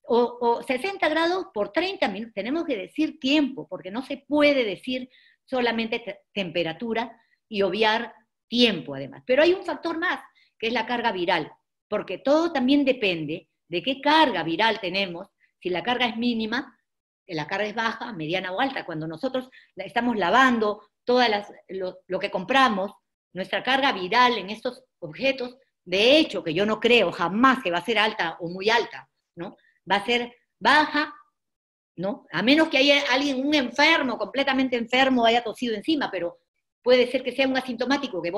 o 60 grados por 30 minutos. Tenemos que decir tiempo, porque no se puede decir solamente temperatura y obviar tiempo además. Pero hay un factor más, que es la carga viral, porque todo también depende de qué carga viral tenemos. Si la carga es mínima, la carga es baja, mediana o alta. Cuando nosotros estamos lavando lo que compramos, nuestra carga viral en estos objetos, de hecho, que yo no creo jamás que va a ser alta o muy alta, ¿no? Va a ser baja, ¿no? A menos que haya un enfermo, completamente enfermo, haya tosido encima, pero puede ser que sea un asintomático que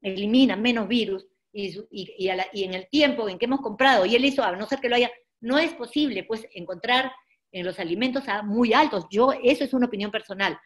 elimina menos virus, y en el tiempo en que hemos comprado, y él hizo, a no ser que lo haya, no es posible pues encontrar en los alimentos muy altos. Eso es una opinión personal.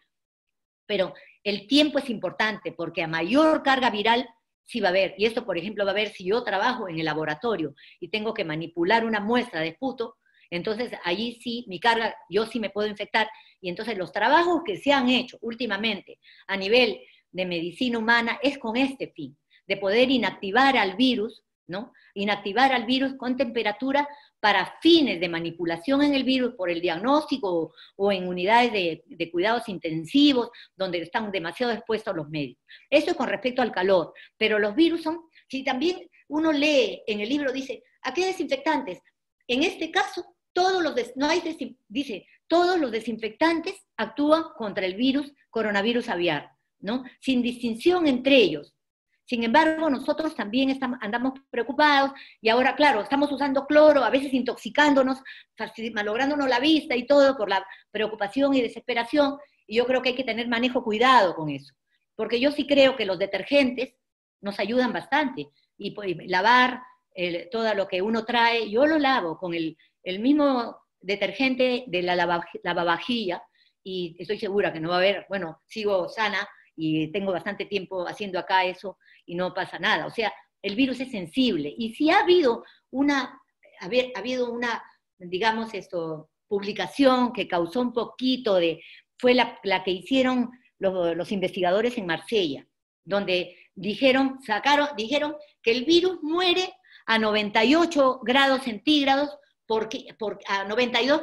Pero el tiempo es importante, porque a mayor carga viral sí va a haber. Y esto, por ejemplo, va a haber si yo trabajo en el laboratorio y tengo que manipular una muestra de esputo, entonces allí sí, mi carga, yo sí me puedo infectar. Y entonces los trabajos que se han hecho últimamente a nivel de medicina humana es con este fin, de poder inactivar al virus, ¿no? Inactivar al virus con temperatura para fines de manipulación en el virus por el diagnóstico o en unidades de cuidados intensivos, donde están demasiado expuestos los médicos. Eso es con respecto al calor, pero los virus son, si también uno lee en el libro, dice, ¿a qué desinfectantes? En este caso, todos los desinfectantes actúan contra el virus, coronavirus aviar, ¿no? Sin distinción entre ellos. Sin embargo, nosotros también andamos preocupados y ahora, claro, estamos usando cloro, a veces intoxicándonos, malográndonos la vista y todo por la preocupación y desesperación, y yo creo que hay que tener cuidado con eso, porque yo sí creo que los detergentes nos ayudan bastante, y pues, lavar todo lo que uno trae, yo lo lavo con el mismo detergente de la lavavajilla, y estoy segura que no va a haber, bueno, sigo sana, y tengo bastante tiempo haciendo acá eso, y no pasa nada. O sea, el virus es sensible. Y si ha habido una, digamos, publicación que causó un poquito fue la que hicieron los investigadores en Marsella, donde dijeron que el virus muere a 98 grados centígrados, a 92,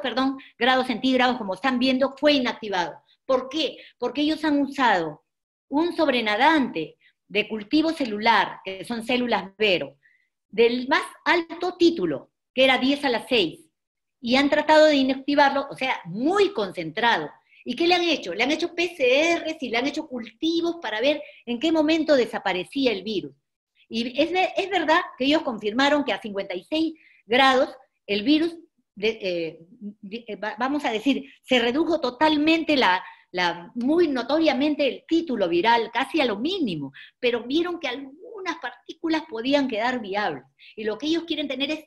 grados centígrados, como están viendo, fue inactivado. ¿Por qué? Porque ellos han usado un sobrenadante de cultivo celular, que son células Vero, del más alto título, que era 10⁻⁶, y han tratado de inactivarlo, o sea, muy concentrado. ¿Y qué le han hecho? Le han hecho PCRs y le han hecho cultivos para ver en qué momento desaparecía el virus. Y es verdad que ellos confirmaron que a 56 grados el virus, vamos a decir, se redujo totalmente muy notoriamente el título viral, casi a lo mínimo, pero vieron que algunas partículas podían quedar viables. Y lo que ellos quieren tener es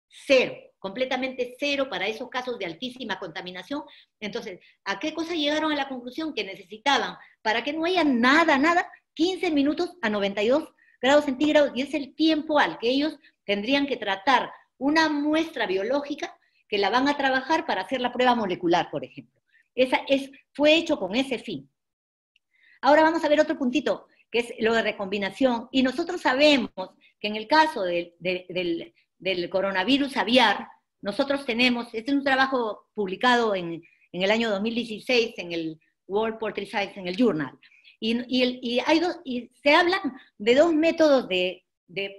cero, completamente cero para esos casos de altísima contaminación. Entonces, ¿a qué cosa llegaron a la conclusión? Que necesitaban, para que no haya nada, 15 minutos a 92 grados centígrados, y es el tiempo al que ellos tendrían que tratar una muestra biológica que la van a trabajar para hacer la prueba molecular, por ejemplo. Fue hecho con ese fin. Ahora vamos a ver otro puntito, que es lo de recombinación, y nosotros sabemos que en el caso del coronavirus aviar, nosotros tenemos, este es un trabajo publicado en el año 2016 en el World Poultry Science, en el Journal, y se hablan de dos métodos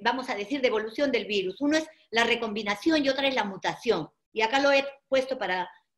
vamos a decir, de evolución del virus. Uno es la recombinación y otra es la mutación, y acá lo he puesto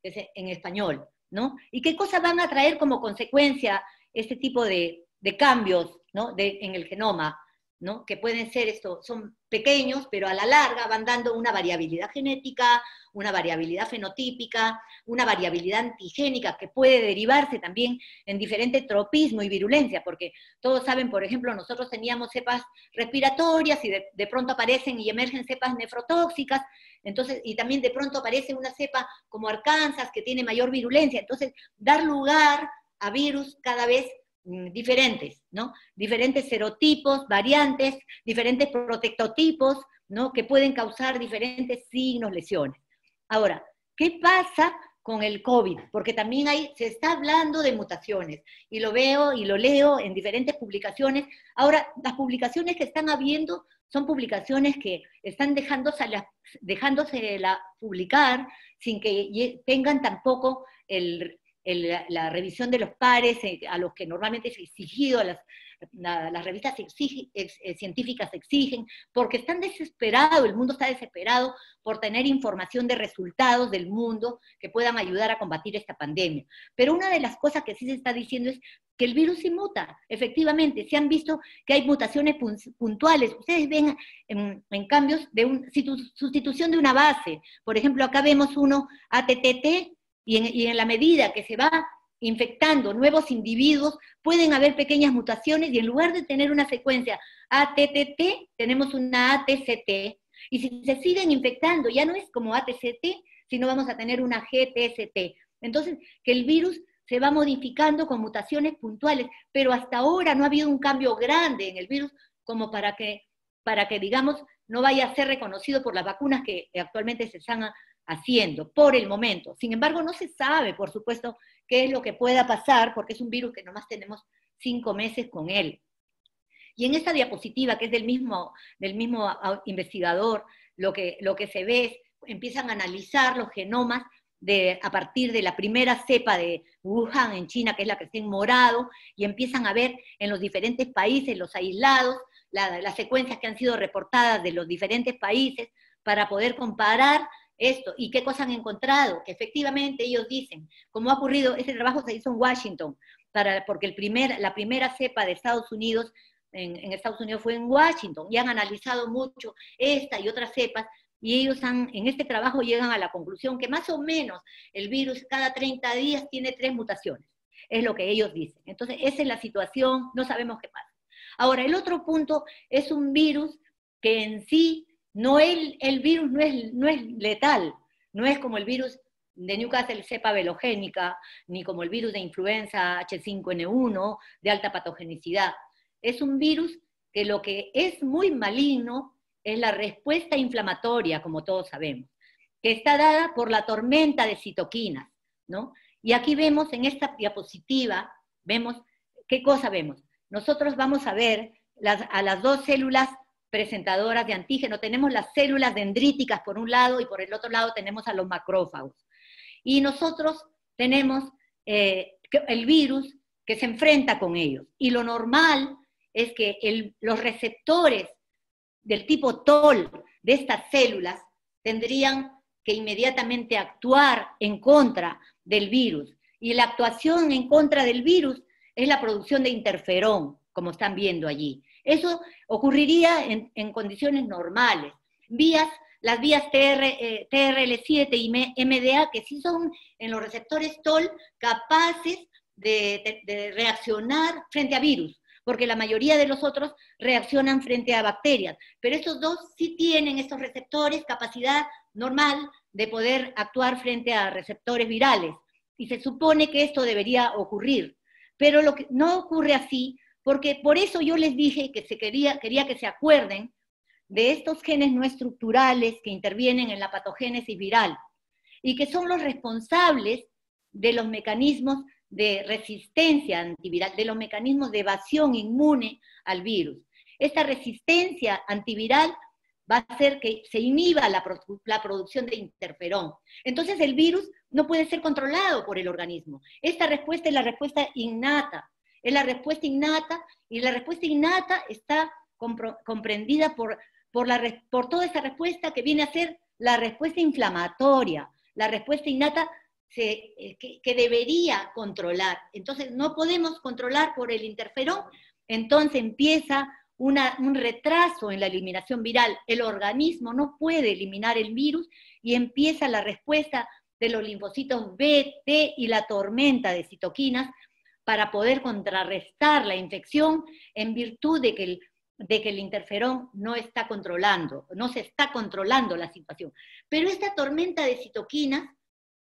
en español, ¿no? ¿Y qué cosas van a traer como consecuencia este tipo de cambios, ¿no? En el genoma, ¿no? Que pueden ser son pequeños, pero a la larga van dando una variabilidad genética, una variabilidad fenotípica, una variabilidad antigénica que puede derivarse también en diferente tropismo y virulencia, porque todos saben, por ejemplo, nosotros teníamos cepas respiratorias y de pronto aparecen y emergen cepas nefrotóxicas, entonces, y también de pronto aparece una cepa como Arkansas que tiene mayor virulencia, entonces dar lugar a virus cada vez diferentes, ¿no? Diferentes serotipos, variantes, diferentes protectotipos, ¿no? Que pueden causar diferentes signos, lesiones. Ahora, ¿qué pasa con el COVID? Porque también se está hablando de mutaciones, y lo veo y lo leo en diferentes publicaciones. Ahora, las publicaciones que están habiendo son publicaciones que están dejándosela publicar sin que tengan tampoco la revisión de los pares a los que normalmente es exigido, las revistas científicas exigen, porque están desesperados, el mundo está desesperado por tener información de resultados del mundo que puedan ayudar a combatir esta pandemia. Pero una de las cosas que sí se está diciendo es que el virus sí muta, efectivamente, se han visto que hay mutaciones puntuales. Ustedes ven en cambios sustitución de una base, por ejemplo, acá vemos uno ATTT, y en la medida que se va infectando nuevos individuos, pueden haber pequeñas mutaciones, y en lugar de tener una secuencia ATTT, tenemos una ATCT, Y si se siguen infectando, ya no es como ATCT, sino vamos a tener una GTST. Entonces, que el virus se va modificando con mutaciones puntuales, pero hasta ahora no ha habido un cambio grande en el virus como para que digamos, no vaya a ser reconocido por las vacunas que actualmente se están haciendo, por el momento. Sin embargo, no se sabe, por supuesto, qué es lo que pueda pasar, porque es un virus que nomás tenemos 5 meses con él. Y en esta diapositiva, que es del mismo investigador, lo que se ve es, empiezan a analizar los genomas a partir de la primera cepa de Wuhan en China, que es la que está en morado, y empiezan a ver en los diferentes países, los aislados, las secuencias que han sido reportadas de los diferentes países, para poder comparar esto. ¿Y qué cosas han encontrado? Que efectivamente ellos dicen, como ha ocurrido, ese trabajo se hizo en Washington, porque la primera cepa de Estados Unidos, en Estados Unidos fue en Washington, y han analizado mucho esta y otras cepas, y ellos en este trabajo llegan a la conclusión que más o menos el virus cada 30 días tiene 3 mutaciones, es lo que ellos dicen. Entonces, esa es la situación, no sabemos qué pasa. Ahora, el otro punto es un virus que en sí, el virus no es letal, no es como el virus de Newcastle cepa velogénica, ni como el virus de influenza H5N1 de alta patogenicidad. Es un virus que lo que es muy maligno es la respuesta inflamatoria, como todos sabemos, que está dada por la tormenta de citoquinas, ¿no? Y aquí vemos en esta diapositiva, vemos, ¿qué cosa vemos? Nosotros vamos a ver a las 2 células presentadoras de antígeno. Tenemos las células dendríticas por un lado y por el otro lado tenemos a los macrófagos. Y nosotros tenemos el virus que se enfrenta con ellos. Y lo normal es que los receptores del tipo TOL de estas células tendrían que inmediatamente actuar en contra del virus. Y la actuación en contra del virus es la producción de interferón, como están viendo allí. Eso ocurriría en condiciones normales. Las vías TRL7 y MDA, que sí son en los receptores TOL capaces de reaccionar frente a virus, porque la mayoría de los otros reaccionan frente a bacterias. Pero estos dos sí tienen, estos receptores, capacidad normal de poder actuar frente a receptores virales. Y se supone que esto debería ocurrir. Pero lo que no ocurre así, porque por eso yo les dije que quería que se acuerden de estos genes no estructurales que intervienen en la patogénesis viral y que son los responsables de los mecanismos de resistencia antiviral, de los mecanismos de evasión inmune al virus. Esta resistencia antiviral va a hacer que se inhiba la producción de interferón. Entonces el virus no puede ser controlado por el organismo. Esta respuesta es la respuesta innata. Es la respuesta innata, y la respuesta innata está comprendida por toda esa respuesta que viene a ser la respuesta inflamatoria, la respuesta innata que debería controlar. Entonces no podemos controlar por el interferón, entonces empieza un retraso en la eliminación viral. El organismo no puede eliminar el virus y empieza la respuesta de los linfocitos B, T y la tormenta de citoquinas para poder contrarrestar la infección en virtud de que el interferón no se está controlando la situación. Pero esta tormenta de citoquinas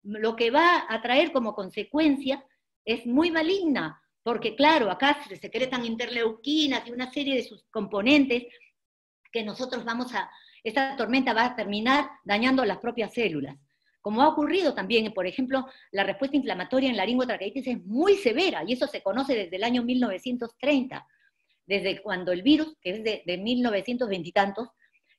lo que va a traer como consecuencia es muy maligna, porque claro, acá se secretan interleuquinas y una serie de sus componentes que esta tormenta va a terminar dañando las propias células. Como ha ocurrido también, por ejemplo, la respuesta inflamatoria en laringotraqueitis es muy severa, y eso se conoce desde el año 1930, desde cuando el virus, que es de 1920 y tantos,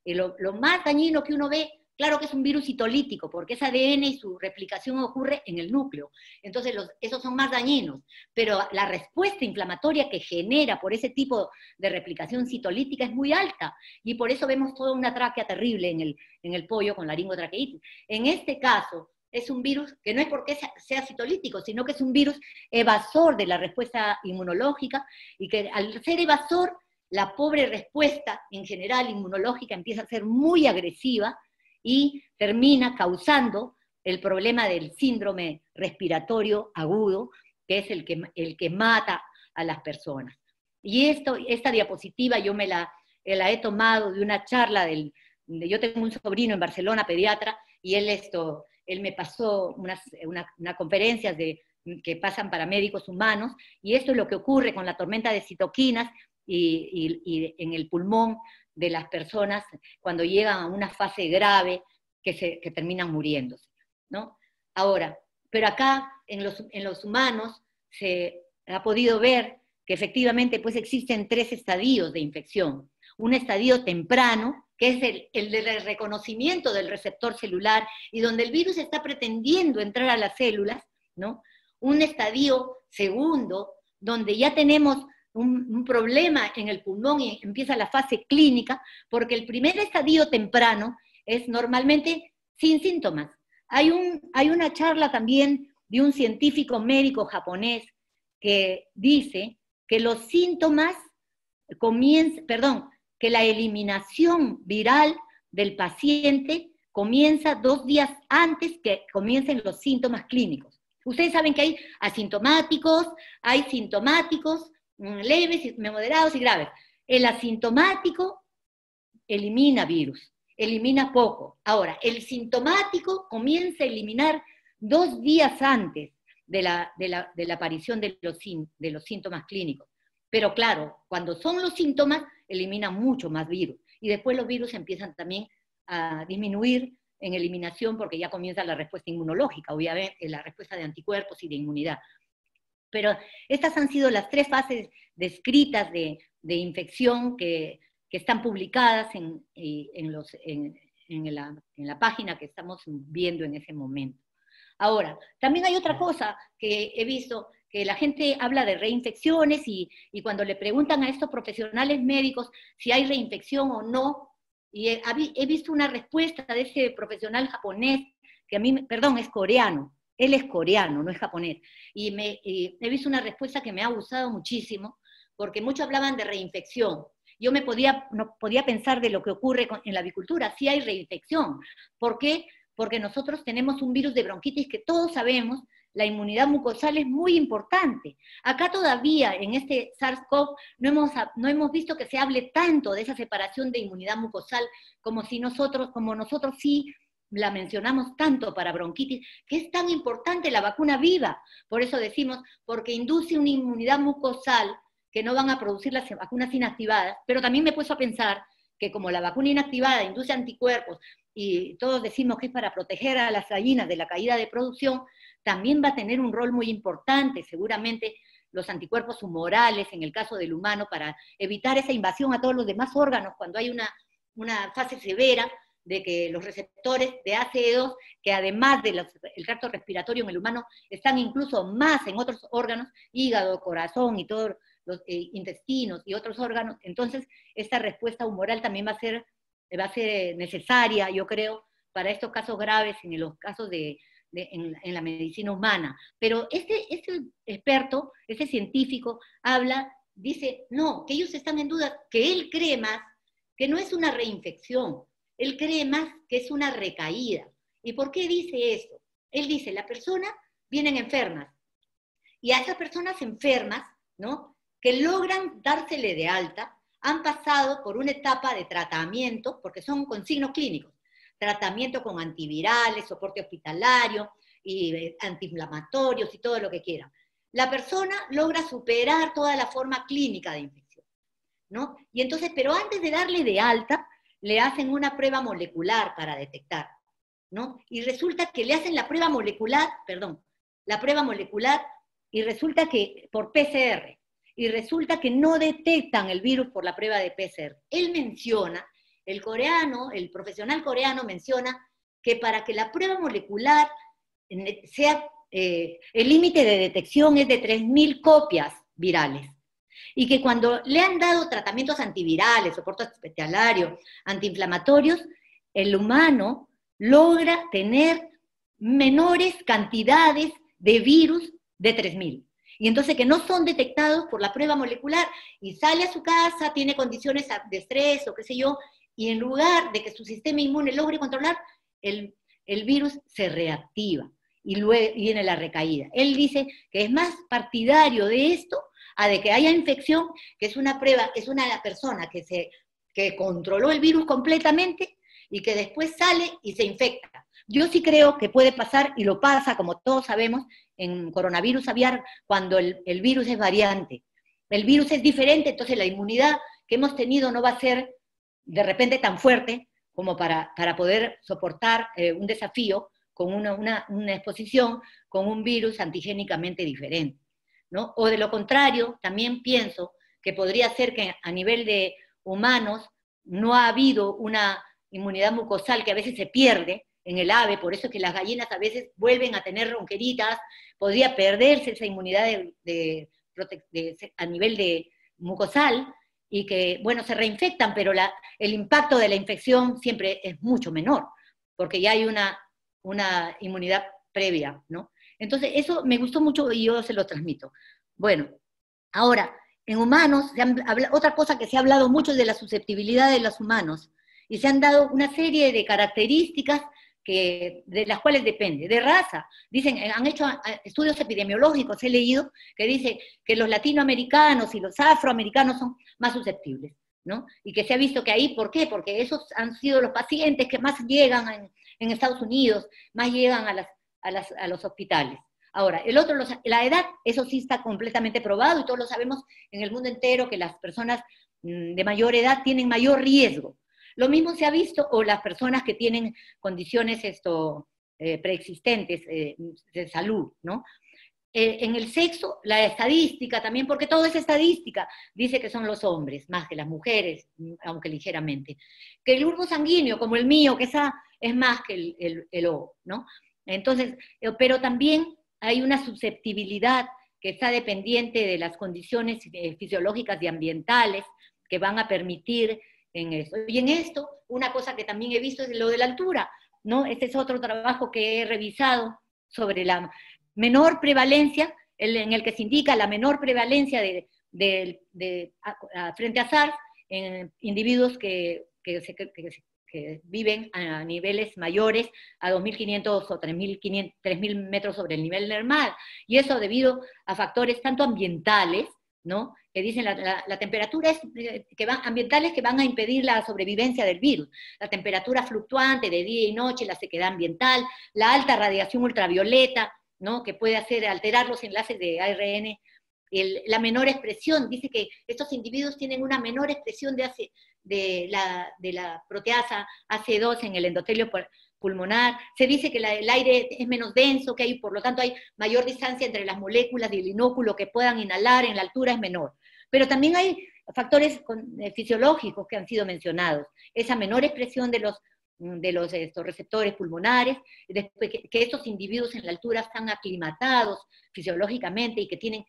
lo más dañino que uno ve, claro que es un virus citolítico, porque es ADN y su replicación ocurre en el núcleo. Entonces, esos son más dañinos. Pero la respuesta inflamatoria que genera por ese tipo de replicación citolítica es muy alta. Y por eso vemos toda una tráquea terrible en el pollo con laringotraqueitis. En este caso, es un virus que no es porque sea citolítico, sino que es un virus evasor de la respuesta inmunológica, y que al ser evasor, la pobre respuesta en general inmunológica empieza a ser muy agresiva, y termina causando el problema del síndrome respiratorio agudo, que es el que mata a las personas. Y esta diapositiva yo me la he tomado de una charla del yo tengo un sobrino en Barcelona, pediatra, y él me pasó unas conferencias que pasan para médicos humanos, y esto es lo que ocurre con la tormenta de citoquinas y en el pulmón de las personas cuando llegan a una fase grave que terminan muriéndose, ¿no? Ahora, pero acá en los humanos se ha podido ver que efectivamente pues existen 3 estadios de infección. Un estadio temprano, que es el del reconocimiento del receptor celular y donde el virus está pretendiendo entrar a las células, ¿no? Un estadio segundo, donde ya tenemos un problema en el pulmón y empieza la fase clínica, porque el primer estadio temprano es normalmente sin síntomas. Hay una charla también de un científico médico japonés que dice que los síntomas que la eliminación viral del paciente comienza 2 días antes que comiencen los síntomas clínicos. Ustedes saben que hay asintomáticos, hay sintomáticos, leves, moderados y graves. El asintomático elimina virus, elimina poco. Ahora, el sintomático comienza a eliminar 2 días antes de la aparición de los síntomas clínicos. Pero claro, cuando son los síntomas, eliminan mucho más virus. Y después los virus empiezan también a disminuir en eliminación porque ya comienza la respuesta inmunológica, obviamente, la respuesta de anticuerpos y de inmunidad. Pero estas han sido las 3 fases descritas de infección que están publicadas en la página que estamos viendo en ese momento. Ahora, también hay otra cosa que he visto, que la gente habla de reinfecciones y cuando le preguntan a estos profesionales médicos si hay reinfección o no, y he visto una respuesta de ese profesional japonés, que a mí, perdón, es coreano, él es coreano, no es japonés, y he visto una respuesta que me ha gustado muchísimo, porque muchos hablaban de reinfección. Yo no podía pensar de lo que ocurre en la avicultura, sí hay reinfección. ¿Por qué? Porque nosotros tenemos un virus de bronquitis que todos sabemos, la inmunidad mucosal es muy importante. Acá todavía, en este SARS-CoV, no hemos visto que se hable tanto de esa separación de inmunidad mucosal como nosotros sí la mencionamos tanto para bronquitis, que es tan importante la vacuna viva. Por eso decimos, porque induce una inmunidad mucosal que no van a producir las vacunas inactivadas, pero también me he puesto a pensar que como la vacuna inactivada induce anticuerpos, y todos decimos que es para proteger a las gallinas de la caída de producción, también va a tener un rol muy importante, seguramente los anticuerpos humorales, en el caso del humano, para evitar esa invasión a todos los demás órganos cuando hay una fase severa de que los receptores de ACE2, que además del tracto respiratorio en el humano, están incluso más en otros órganos, hígado, corazón y todos los intestinos y otros órganos. Entonces, esta respuesta humoral también va a ser necesaria, yo creo, para estos casos graves, en los casos en la medicina humana. Pero este experto, este científico, dice, no, que ellos están en duda, que él cree más que no es una reinfección, él cree más que es una recaída. ¿Y por qué dice esto? Él dice, las personas vienen enfermas, y a esas personas enfermas, ¿no?, que logran dársele de alta, han pasado por una etapa de tratamiento, porque son con signos clínicos, tratamiento con antivirales, soporte hospitalario, y antiinflamatorios y todo lo que quieran. La persona logra superar toda la forma clínica de infección, ¿no? Y entonces, pero antes de darle de alta, le hacen una prueba molecular para detectar, ¿no? Y resulta que le hacen la prueba molecular y resulta que por PCR, y resulta que no detectan el virus por la prueba de PCR. Él menciona, el profesional coreano menciona que para que la prueba molecular sea, el límite de detección es de 3.000 copias virales, y que cuando le han dado tratamientos antivirales, soporte hospitalario, antiinflamatorios, el humano logra tener menores cantidades de virus de 3.000. Y entonces que no son detectados por la prueba molecular, y sale a su casa, tiene condiciones de estrés o qué sé yo, y en lugar de que su sistema inmune logre controlar, el virus se reactiva, y luego viene la recaída. Él dice que es más partidario de esto, a de que haya infección, que es una prueba, es una persona que controló el virus completamente, y que después sale y se infecta. Yo sí creo que puede pasar, y lo pasa, como todos sabemos, en coronavirus aviar, cuando el virus es variante. El virus es diferente, entonces la inmunidad que hemos tenido no va a ser de repente tan fuerte como para poder soportar un desafío con una exposición con un virus antigénicamente diferente, ¿no? O de lo contrario, también pienso que podría ser que a nivel de humanos no ha habido una inmunidad mucosal que a veces se pierde en el ave, por eso es que las gallinas a veces vuelven a tener ronqueritas, podría perderse esa inmunidad a nivel de mucosal, y que, bueno, se reinfectan, pero el impacto de la infección siempre es mucho menor, porque ya hay una inmunidad previa, ¿no? Entonces, eso me gustó mucho y yo se lo transmito. Bueno, ahora, en humanos, otra cosa que se ha hablado mucho es de la susceptibilidad de los humanos, y se han dado una serie de características de las cuales depende, de raza. Dicen, han hecho estudios epidemiológicos, he leído, que dice que los latinoamericanos y los afroamericanos son más susceptibles, ¿no? Y que se ha visto que ahí, ¿por qué? Porque esos han sido los pacientes que más llegan en Estados Unidos, más llegan a los hospitales. Ahora, el otro, la edad, eso sí está completamente probado, y todos lo sabemos en el mundo entero, que las personas de mayor edad tienen mayor riesgo. Lo mismo se ha visto, o las personas que tienen condiciones preexistentes de salud, ¿no? En el sexo, la estadística también, porque todo es estadística, dice que son los hombres, más que las mujeres, aunque ligeramente. Que el grupo sanguíneo, como el mío, que esa es más que el O, ¿no? Entonces, pero también hay una susceptibilidad que está dependiente de las condiciones fisiológicas y ambientales que van a permitir en eso. Y en esto, una cosa que también he visto es lo de la altura, ¿no? Este es otro trabajo que he revisado sobre la menor prevalencia, en el que se indica la menor prevalencia frente a SARS en individuos que viven a niveles mayores a 2.500 o 3.000 metros sobre el nivel del mar, y eso debido a factores tanto ambientales, ¿no? Que dicen la temperatura ambientales que van a impedir la sobrevivencia del virus, la temperatura fluctuante de día y noche, la sequedad ambiental, la alta radiación ultravioleta, ¿no? Que puede alterar los enlaces de ARN, la menor expresión, dice que estos individuos tienen una menor expresión de la proteasa AC2 en el endotelio pulmonar, se dice que el aire es menos denso, que por lo tanto hay mayor distancia entre las moléculas y el inóculo que puedan inhalar, en la altura es menor. Pero también hay factores fisiológicos que han sido mencionados, esa menor expresión de los receptores pulmonares, después que estos individuos en la altura están aclimatados fisiológicamente y que tienen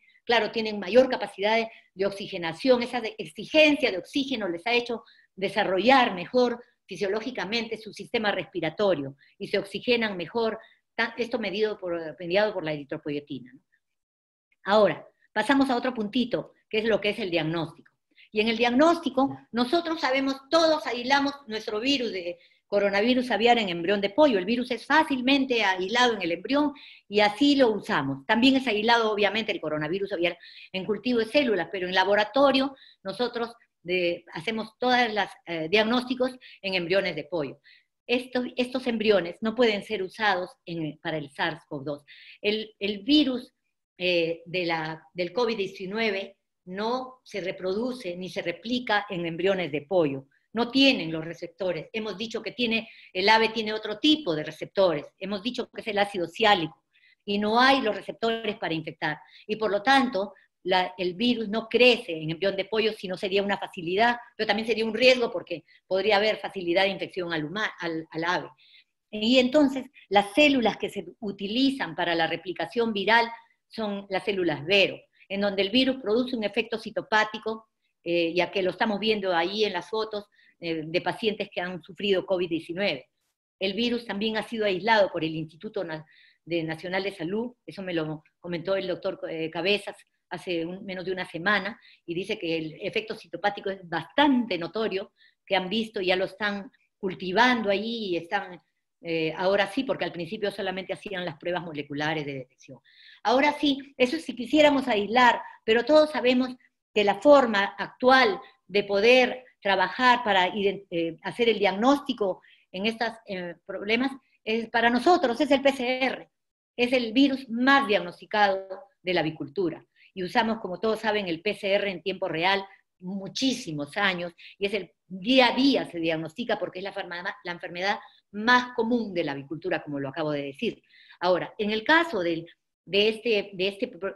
mayor capacidad de oxigenación, esa exigencia de oxígeno les ha hecho desarrollar mejor fisiológicamente su sistema respiratorio y se oxigenan mejor, esto mediado por la eritropoyetina, ¿no? Ahora, pasamos a otro puntito, que es lo que es el diagnóstico. Y en el diagnóstico, nosotros sabemos, todos aislamos nuestro virus de coronavirus aviar en embrión de pollo. El virus es fácilmente aislado en el embrión y así lo usamos. También es aislado, obviamente, el coronavirus aviar en cultivo de células, pero en laboratorio nosotros hacemos todos los diagnósticos en embriones de pollo. Estos embriones no pueden ser usados para el SARS-CoV-2. El virus del COVID-19 no se reproduce ni se replica en embriones de pollo. No tienen los receptores. Hemos dicho que el ave tiene otro tipo de receptores. Hemos dicho que es el ácido siálico. Y no hay los receptores para infectar. Y por lo tanto, el virus no crece en embrión de pollo, sino sería una facilidad, pero también sería un riesgo porque podría haber facilidad de infección al ave. Y entonces, las células que se utilizan para la replicación viral son las células Vero, en donde el virus produce un efecto citopático, ya que lo estamos viendo ahí en las fotos de pacientes que han sufrido COVID-19. El virus también ha sido aislado por el Instituto Nacional de Salud, eso me lo comentó el doctor Cabezas hace menos de una semana, y dice que el efecto citopático es bastante notorio, que han visto, ya lo están cultivando ahí, y están, ahora sí, porque al principio solamente hacían las pruebas moleculares de detección. Ahora sí, eso si quisiéramos aislar, pero todos sabemos que la forma actual de poder trabajar para hacer el diagnóstico en estos problemas, para nosotros es el PCR, es el virus más diagnosticado de la avicultura. Y usamos, como todos saben, el PCR en tiempo real muchísimos años, y es el día a día se diagnostica porque es la enfermedad más común de la avicultura, como lo acabo de decir. Ahora, en el caso de este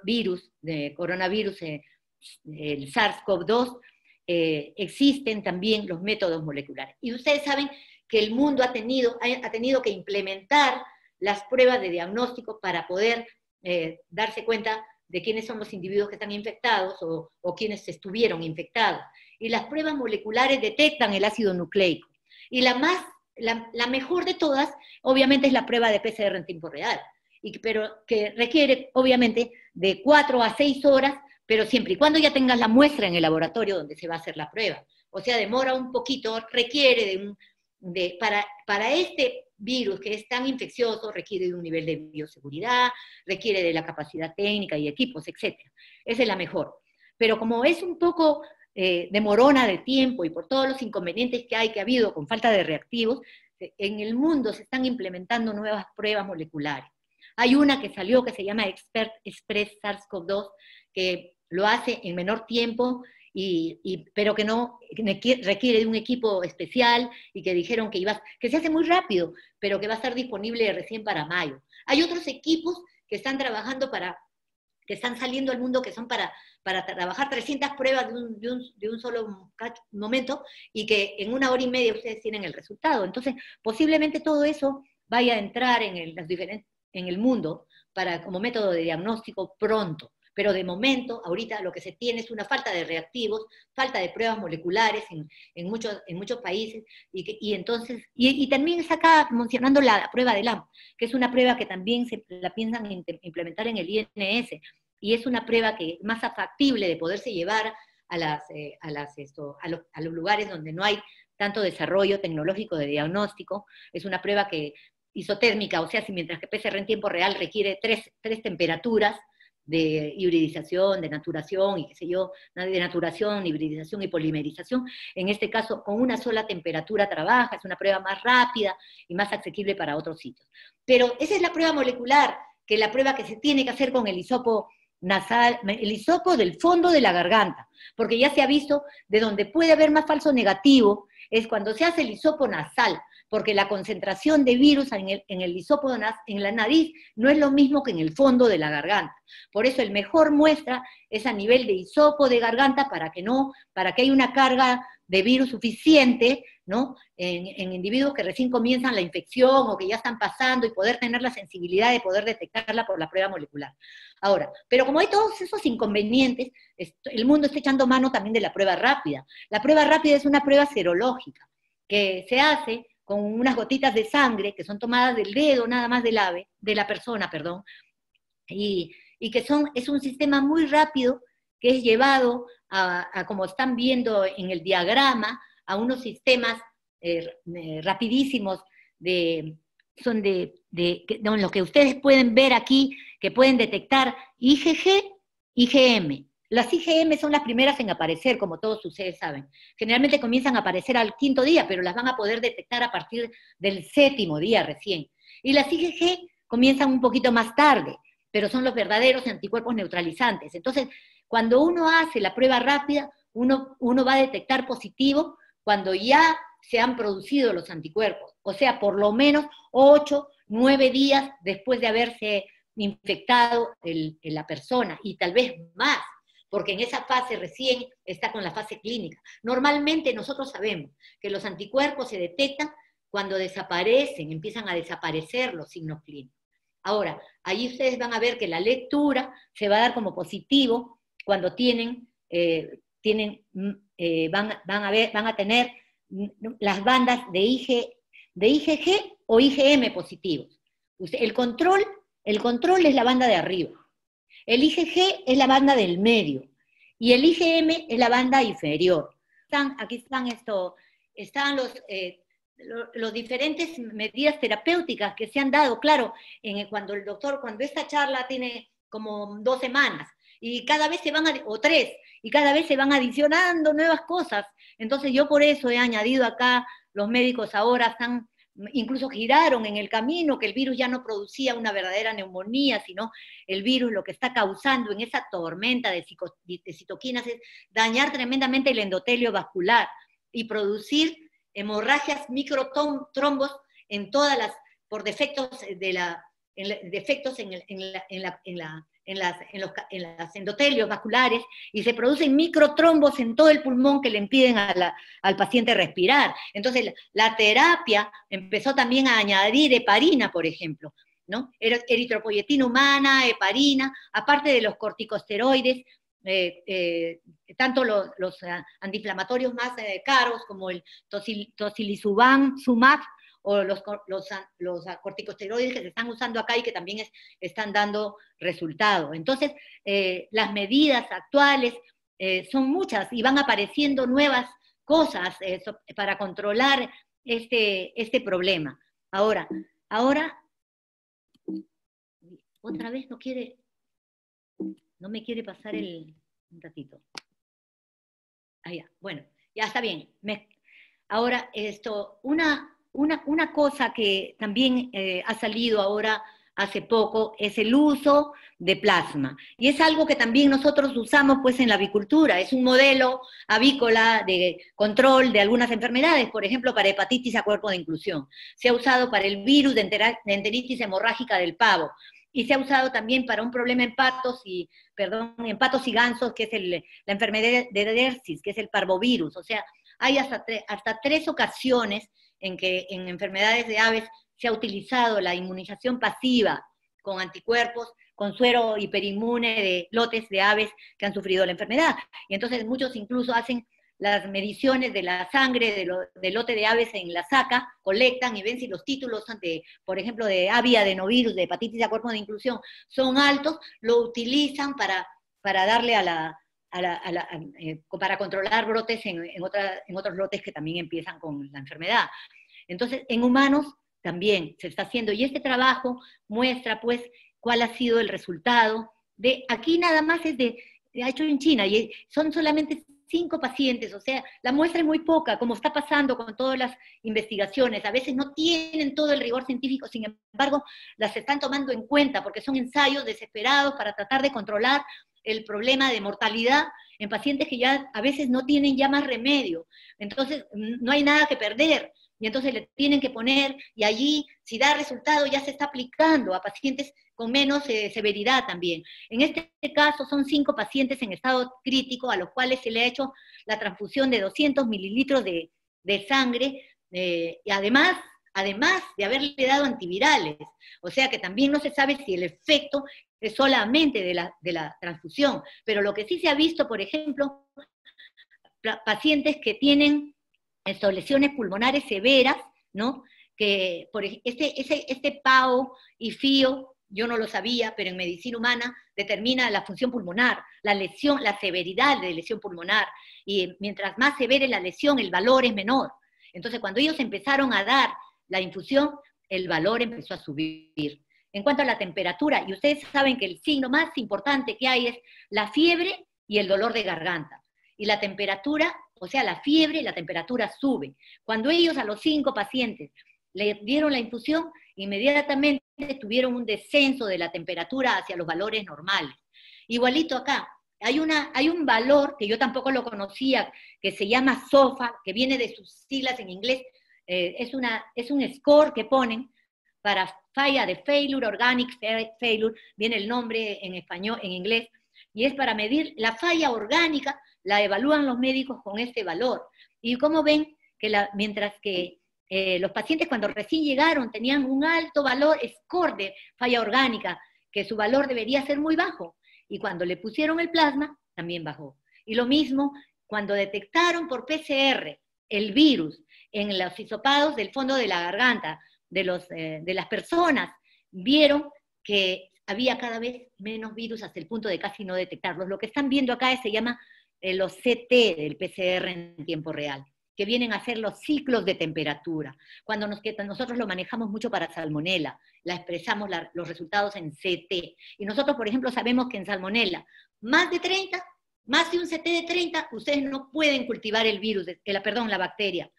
virus, de coronavirus, el SARS-CoV-2, existen también los métodos moleculares. Y ustedes saben que el mundo ha tenido que implementar las pruebas de diagnóstico para poder darse cuenta de quiénes son los individuos que están infectados o quienes estuvieron infectados. Y las pruebas moleculares detectan el ácido nucleico. Y la mejor de todas, obviamente, es la prueba de PCR en tiempo real, pero que requiere, obviamente, de 4 a 6 horas, pero siempre y cuando ya tengas la muestra en el laboratorio donde se va a hacer la prueba. O sea, demora un poquito, requiere para este virus que es tan infeccioso, requiere de un nivel de bioseguridad, requiere de la capacidad técnica y equipos, etc. Esa es la mejor. Pero como es un poco demorona de tiempo y por todos los inconvenientes que ha habido con falta de reactivos, en el mundo se están implementando nuevas pruebas moleculares. Hay una que salió que se llama Expert Express SARS-CoV-2, que lo hace en menor tiempo, pero que no requiere de un equipo especial, y que dijeron que se hace muy rápido, pero que va a estar disponible recién para mayo. Hay otros equipos que están trabajando que están saliendo al mundo, que son para trabajar 300 pruebas de un solo momento, y que en 1 hora y media ustedes tienen el resultado. Entonces, posiblemente todo eso vaya a entrar en el mundo como método de diagnóstico pronto. Pero de momento, ahorita lo que se tiene es una falta de reactivos, falta de pruebas moleculares en muchos países, y también está acá mencionando la prueba de LAMP, que es una prueba que también la piensan implementar en el INS, y es una prueba que es más factible de poderse llevar a los lugares donde no hay tanto desarrollo tecnológico de diagnóstico. Es una prueba isotérmica, o sea, mientras que PCR en tiempo real requiere tres temperaturas, de hibridización, de naturación, y qué sé yo, de naturación, hibridización y polimerización. En este caso, con una sola temperatura trabaja, es una prueba más rápida y más asequible para otros sitios. Pero esa es la prueba molecular, que es la prueba que se tiene que hacer con el hisopo nasal, el hisopo del fondo de la garganta, porque ya se ha visto de donde puede haber más falso negativo, es cuando se hace el hisopo nasal, porque la concentración de virus en el hisopo en la nariz no es lo mismo que en el fondo de la garganta. Por eso el mejor muestra es a nivel de hisopo de garganta, para que haya una carga de virus suficiente, ¿no?, en individuos que recién comienzan la infección o que ya están pasando, y poder tener la sensibilidad de poder detectarla por la prueba molecular. Ahora, pero como hay todos esos inconvenientes, el mundo está echando mano también de la prueba rápida. La prueba rápida es una prueba serológica que se hace con unas gotitas de sangre que son tomadas del dedo nada más de la persona, perdón, y que es un sistema muy rápido, que es llevado como están viendo en el diagrama, a unos sistemas rapidísimos, son lo que ustedes pueden ver aquí, que pueden detectar IgG, IgM. Las IgM son las primeras en aparecer, como todos ustedes saben. Generalmente comienzan a aparecer al 5.º día, pero las van a poder detectar a partir del 7.º día recién. Y las IgG comienzan un poquito más tarde, pero son los verdaderos anticuerpos neutralizantes. Entonces, cuando uno hace la prueba rápida, uno va a detectar positivo cuando ya se han producido los anticuerpos. O sea, por lo menos 8, 9 días después de haberse infectado la persona, y tal vez más, porque en esa fase recién está con la fase clínica. Normalmente nosotros sabemos que los anticuerpos se detectan cuando desaparecen, empiezan a desaparecer los signos clínicos. Ahora, ahí ustedes van a ver que la lectura se va a dar como positivo cuando van a tener las bandas de IgG o IgM positivos. El control es la banda de arriba. El IgG es la banda del medio, y el IgM es la banda inferior. Aquí están los diferentes medidas terapéuticas que se han dado, claro, cuando esta charla tiene como 2 semanas, y cada vez o 3, y cada vez se van adicionando nuevas cosas. Entonces yo por eso he añadido acá, los médicos ahora están incluso giraron en el camino, que el virus ya no producía una verdadera neumonía, sino el virus lo que está causando en esa tormenta de citoquinas es dañar tremendamente el endotelio vascular y producir hemorragias, microtrombos en todas las, por defectos defectos en los endotelios vasculares, y se producen microtrombos en todo el pulmón que le impiden al paciente respirar. Entonces, la terapia empezó también a añadir heparina, por ejemplo, ¿no? Eritropoyetina humana, heparina, aparte de los corticosteroides, tanto los antiinflamatorios más caros como el tocilizumab, o los corticosteroides que se están usando acá y que también están dando resultado. Entonces, las medidas actuales son muchas y van apareciendo nuevas cosas para controlar este problema. Ahora, otra vez no me quiere pasar un ratito. Ah, ya, bueno, ya está bien. Ahora, una cosa que también ha salido ahora hace poco es el uso de plasma. Y es algo que también nosotros usamos pues en la avicultura. Es un modelo avícola de control de algunas enfermedades, por ejemplo, para hepatitis a cuerpo de inclusión. Se ha usado para el virus de enteritis hemorrágica del pavo. Y se ha usado también para un problema en patos y gansos, que es la enfermedad de Dersis, que es el parvovirus. O sea, hay hasta 3 ocasiones en que en enfermedades de aves se ha utilizado la inmunización pasiva con anticuerpos, con suero hiperinmune de lotes de aves que han sufrido la enfermedad. Y entonces muchos incluso hacen las mediciones de la sangre del lote de aves en la saca, colectan y ven si los títulos, por ejemplo, de aviadenovirus, de hepatitis a cuerpo de inclusión, son altos, lo utilizan para darle para controlar brotes en otros lotes que también empiezan con la enfermedad. Entonces, en humanos también se está haciendo, y este trabajo muestra, pues, cuál ha sido el resultado aquí nada más ha hecho en China, y son solamente 5 pacientes, o sea, la muestra es muy poca, como está pasando con todas las investigaciones, a veces no tienen todo el rigor científico, sin embargo, las están tomando en cuenta, porque son ensayos desesperados para tratar de controlar el problema de mortalidad en pacientes que ya a veces no tienen ya más remedio, entonces no hay nada que perder, y entonces le tienen que poner, y allí, si da resultado, ya se está aplicando a pacientes con menos severidad también. En este caso son 5 pacientes en estado crítico a los cuales se le ha hecho la transfusión de 200 mililitros de sangre, y además de haberle dado antivirales. O sea que también no se sabe si el efecto es solamente de la transfusión, pero lo que sí se ha visto, por ejemplo, pacientes que tienen lesiones pulmonares severas, ¿no? Que por este PAO y FIO, yo no lo sabía, pero en medicina humana determina la función pulmonar, la severidad de lesión pulmonar, y mientras más severa es la lesión, el valor es menor. Entonces, cuando ellos empezaron a dar la infusión, el valor empezó a subir. En cuanto a la temperatura, y ustedes saben que el signo más importante que hay es la fiebre y el dolor de garganta. Y la temperatura, o sea, la fiebre y la temperatura sube. Cuando ellos a los 5 pacientes le dieron la infusión, inmediatamente tuvieron un descenso de la temperatura hacia los valores normales. Igualito acá, hay un valor que yo tampoco lo conocía, que se llama SOFA, que viene de sus siglas en inglés, es un score que ponen para falla de failure, organic failure, viene el nombre en español, en inglés, y es para medir la falla orgánica, la evalúan los médicos con este valor. Y como ven, que mientras que los pacientes cuando recién llegaron tenían un alto valor, score de falla orgánica, que su valor debería ser muy bajo, y cuando le pusieron el plasma, también bajó. Y lo mismo, cuando detectaron por PCR el virus en los hisopados del fondo de la garganta de las personas, vieron que había cada vez menos virus hasta el punto de casi no detectarlos. Lo que están viendo acá se llama los CT del PCR en tiempo real, que vienen a ser los ciclos de temperatura. Cuando nosotros lo manejamos mucho para salmonela, expresamos los resultados en CT. Y nosotros, por ejemplo, sabemos que en salmonela, más de un CT de 30, ustedes no pueden cultivar el virus, la bacteria.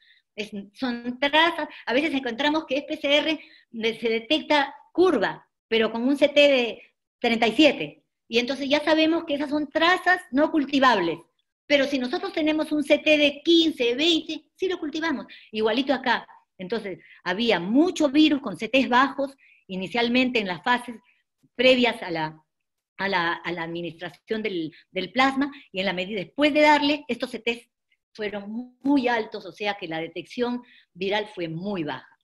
son trazas, a veces encontramos que es PCR, se detecta curva, pero con un CT de 37, y entonces ya sabemos que esas son trazas no cultivables, pero si nosotros tenemos un CT de 15, 20, sí lo cultivamos, igualito acá. Entonces, había mucho virus con CTs bajos, inicialmente en las fases previas a la administración del plasma, y en la medida después de darle, estos CTs fueron muy altos, o sea que la detección viral fue muy baja.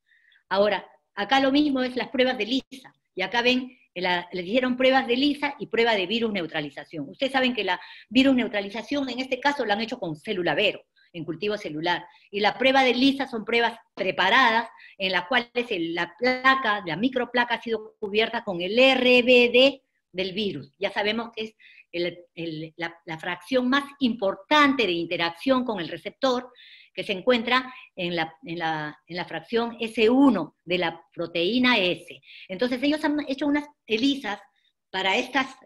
Ahora, acá lo mismo es las pruebas de ELISA, y acá ven, les dijeron pruebas de ELISA y prueba de virus neutralización. Ustedes saben que la virus neutralización, en este caso, la han hecho con célula Vero, en cultivo celular, y la prueba de ELISA son pruebas preparadas, en las cuales la placa, la microplaca ha sido cubierta con el RBD del virus. Ya sabemos que es la fracción más importante de interacción con el receptor, que se encuentra en la fracción S1 de la proteína S. Entonces ellos han hecho unas ELISAs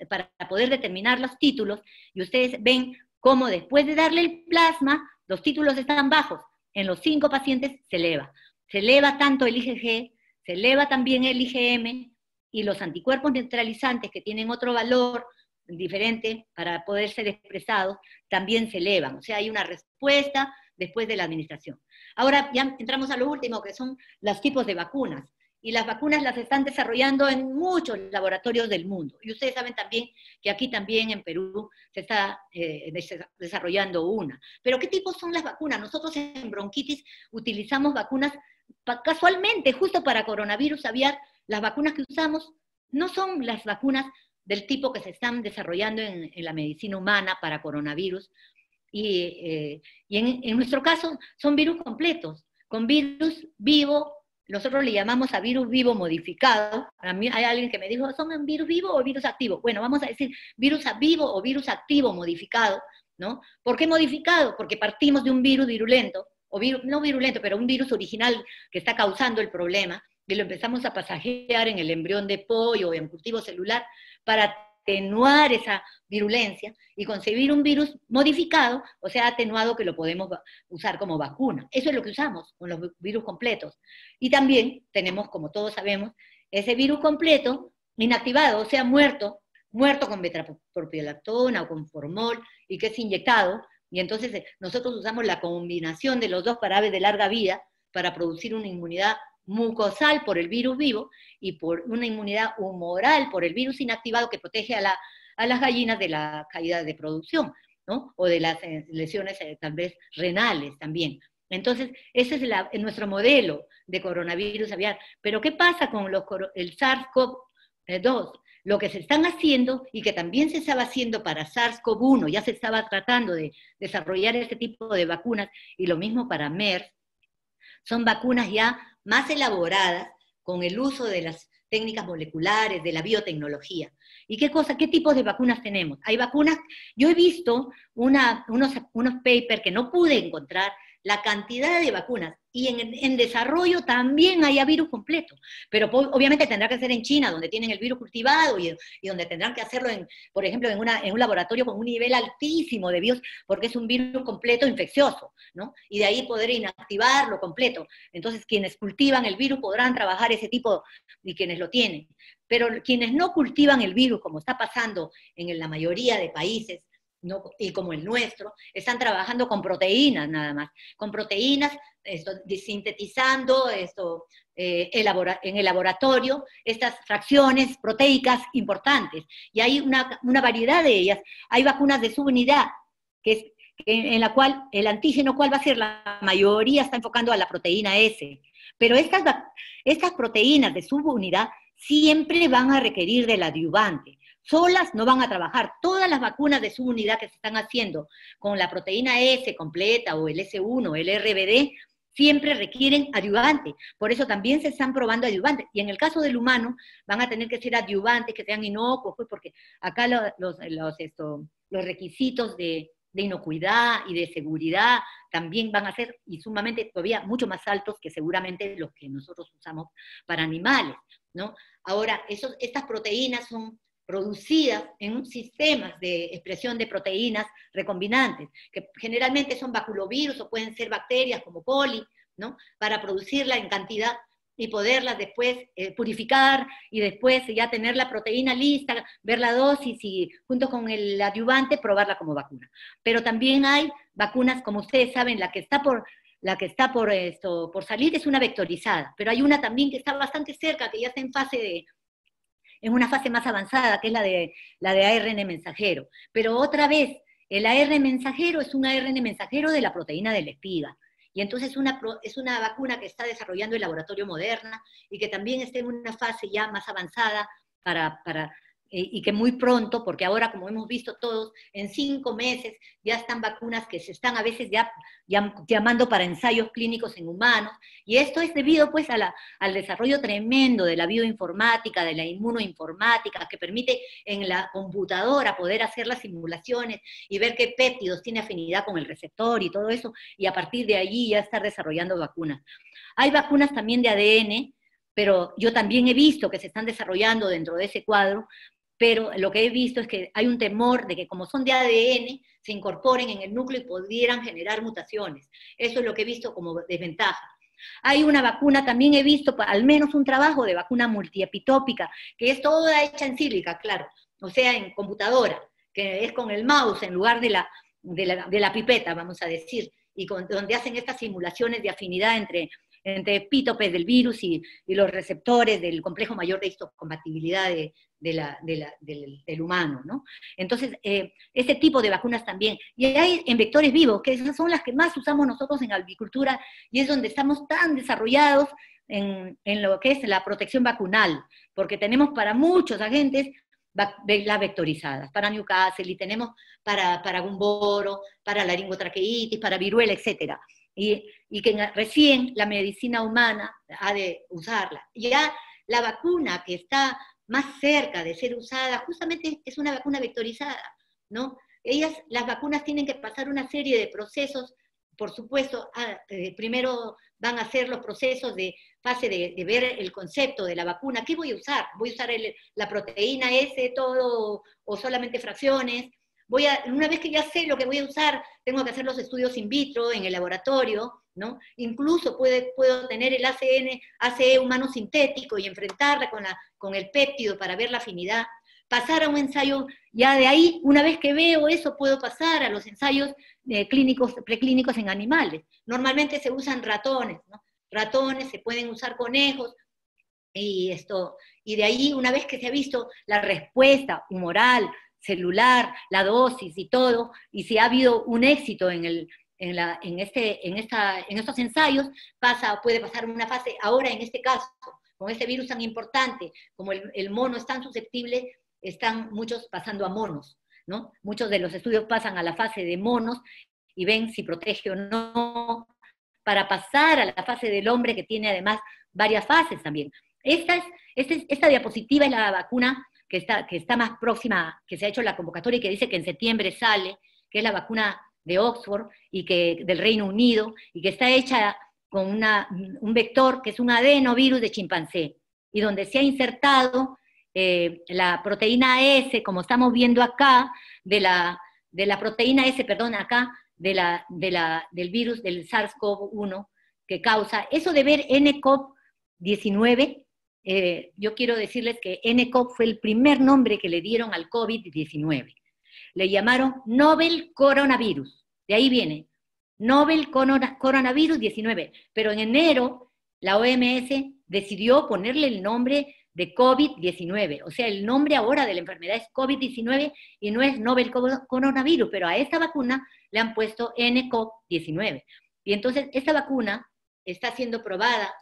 para poder determinar los títulos, y ustedes ven cómo después de darle el plasma, los títulos están bajos. En los 5 pacientes se eleva. Se eleva tanto el IgG, se eleva también el IgM, y los anticuerpos neutralizantes, que tienen otro valor diferente para poder ser expresados, también se elevan. O sea, hay una respuesta después de la administración. Ahora ya entramos a lo último, que son los tipos de vacunas. Y las vacunas las están desarrollando en muchos laboratorios del mundo. Y ustedes saben también que aquí también en Perú se está desarrollando una. Pero ¿qué tipos son las vacunas? Nosotros en bronquitis utilizamos vacunas, casualmente, justo para coronavirus aviar, las vacunas que usamos no son las vacunas del tipo que se están desarrollando en la medicina humana para coronavirus, y en nuestro caso son virus completos, con virus vivo. Nosotros le llamamos a virus vivo modificado. A mí hay alguien que me dijo, ¿son un virus vivo o virus activo? Bueno, vamos a decir virus vivo o virus activo modificado, ¿no? ¿Por qué modificado? Porque partimos de un virus virulento, no virulento, pero un virus original que está causando el problema, y lo empezamos a pasajear en el embrión de pollo o en cultivo celular para atenuar esa virulencia y concebir un virus modificado, o sea, atenuado, que lo podemos usar como vacuna. Eso es lo que usamos con los virus completos. Y también tenemos, como todos sabemos, ese virus completo inactivado, o sea, muerto con betapropiolactona o con formol, y que es inyectado, y entonces nosotros usamos la combinación de los dos parabes de larga vida para producir una inmunidad mucosal por el virus vivo y por una inmunidad humoral por el virus inactivado, que protege a las gallinas de la caída de producción, ¿no? O de las lesiones tal vez renales también. Entonces, ese es nuestro modelo de coronavirus aviar. Pero ¿qué pasa con el SARS-CoV-2? Lo que se están haciendo, y que también se estaba haciendo para SARS-CoV-1, ya se estaba tratando de desarrollar este tipo de vacunas, y lo mismo para MERS, son vacunas ya más elaboradas con el uso de las técnicas moleculares, de la biotecnología. ¿Y qué tipos de vacunas tenemos? Hay vacunas, yo he visto unos papers que no pude encontrar, la cantidad de vacunas, y en desarrollo también hay virus completo, pero obviamente tendrá que ser en China, donde tienen el virus cultivado, y donde tendrán que hacerlo, por ejemplo, en un laboratorio con un nivel altísimo de virus, porque es un virus completo infeccioso, ¿no? Y de ahí poder inactivarlo completo. Entonces, quienes cultivan el virus podrán trabajar ese tipo, y quienes lo tienen. Pero quienes no cultivan el virus, como está pasando en la mayoría de países, ¿no? Y como el nuestro, están trabajando con proteínas nada más, con proteínas, sintetizando en el laboratorio estas fracciones proteicas importantes, y hay una variedad de ellas. Hay vacunas de subunidad, en la cual el antígeno, ¿cuál va a ser? La mayoría está enfocando a la proteína S, pero estas proteínas de subunidad siempre van a requerir del adyuvante. Solas no van a trabajar. Todas las vacunas de subunidad que se están haciendo con la proteína S completa, o el S1, el RBD, siempre requieren adyuvante. Por eso también se están probando adyuvantes. Y en el caso del humano, van a tener que ser adyuvantes que sean inocuos, pues, porque acá los requisitos de inocuidad y de seguridad también van a ser, y sumamente todavía mucho más altos que seguramente los que nosotros usamos para animales, ¿no? Ahora, estas proteínas son producidas en sistemas de expresión de proteínas recombinantes, que generalmente son baculovirus o pueden ser bacterias como coli, ¿no? Para producirla en cantidad y poderla después purificar y después ya tener la proteína lista, ver la dosis y junto con el adyuvante probarla como vacuna. Pero también hay vacunas, como ustedes saben, la que está por salir es una vectorizada, pero hay una también que está bastante cerca, que ya está en una fase más avanzada, que es la de ARN mensajero. Pero otra vez, el ARN mensajero es un ARN mensajero de la proteína de la espiga. Y entonces es una vacuna que está desarrollando el laboratorio Moderna y que también está en una fase ya más avanzada y que muy pronto, porque ahora, como hemos visto todos, en 5 meses ya están vacunas que se están a veces ya llamando para ensayos clínicos en humanos, y esto es debido pues al desarrollo tremendo de la bioinformática, de la inmunoinformática, que permite en la computadora poder hacer las simulaciones y ver qué péptidos tiene afinidad con el receptor y todo eso, y a partir de allí ya estar desarrollando vacunas. Hay vacunas también de ADN, pero yo también he visto que se están desarrollando dentro de ese cuadro, pero lo que he visto es que hay un temor de que como son de ADN, se incorporen en el núcleo y pudieran generar mutaciones. Eso es lo que he visto como desventaja. Hay una vacuna, también he visto al menos un trabajo de vacuna multiepitópica, que es toda hecha en sílica, claro, o sea, en computadora, que es con el mouse en lugar de la pipeta, vamos a decir, y donde hacen estas simulaciones de afinidad entre epítopes del virus y los receptores del complejo mayor de histocompatibilidad del humano, ¿no? Entonces, ese tipo de vacunas también. Y hay en vectores vivos, que esas son las que más usamos nosotros en agricultura, y es donde estamos tan desarrollados en lo que es la protección vacunal, porque tenemos para muchos agentes las vectorizadas, para Newcastle, y tenemos para gumboro, para laringotraqueitis, para viruela, etc. Y que recién la medicina humana ha de usarla. Ya la vacuna que está más cerca de ser usada, justamente es una vacuna vectorizada, ¿no? Las vacunas tienen que pasar una serie de procesos, por supuesto, primero van a hacer los procesos de fase de ver el concepto de la vacuna. ¿Qué voy a usar? ¿Voy a usar la proteína S, todo, o solamente fracciones? Una vez que ya sé lo que voy a usar, tengo que hacer los estudios in vitro en el laboratorio, ¿no? Incluso puedo tener el ACE humano sintético y enfrentarla con el péptido para ver la afinidad. Pasar a un ensayo, ya de ahí, una vez que veo eso, puedo pasar a los ensayos preclínicos en animales. Normalmente se usan ratones, ¿no? Ratones, se pueden usar conejos, y de ahí, una vez que se ha visto la respuesta humoral, celular, la dosis y todo, y si ha habido un éxito en estos ensayos, puede pasar una fase, ahora en este caso, con este virus tan importante, como el mono es tan susceptible, están muchos pasando a monos, ¿no? Muchos de los estudios pasan a la fase de monos y ven si protege o no, para pasar a la fase del hombre, que tiene además varias fases también. Esta diapositiva es la vacuna que está más próxima, que se ha hecho la convocatoria y que dice que en septiembre sale, que es la vacuna de Oxford y del Reino Unido, y que está hecha con un vector que es un adenovirus de chimpancé, y donde se ha insertado la proteína S, como estamos viendo acá, de la proteína S, perdón, acá, del virus del SARS-CoV-1, que causa, eso de ver nCoV-19, yo quiero decirles que nCoV fue el primer nombre que le dieron al COVID-19. Le llamaron Novel Coronavirus, de ahí viene, Novel Coronavirus 19, pero en enero la OMS decidió ponerle el nombre de COVID-19, o sea, el nombre ahora de la enfermedad es COVID-19 y no es Novel Coronavirus, pero a esta vacuna le han puesto nCoV-19. Y entonces esta vacuna está siendo probada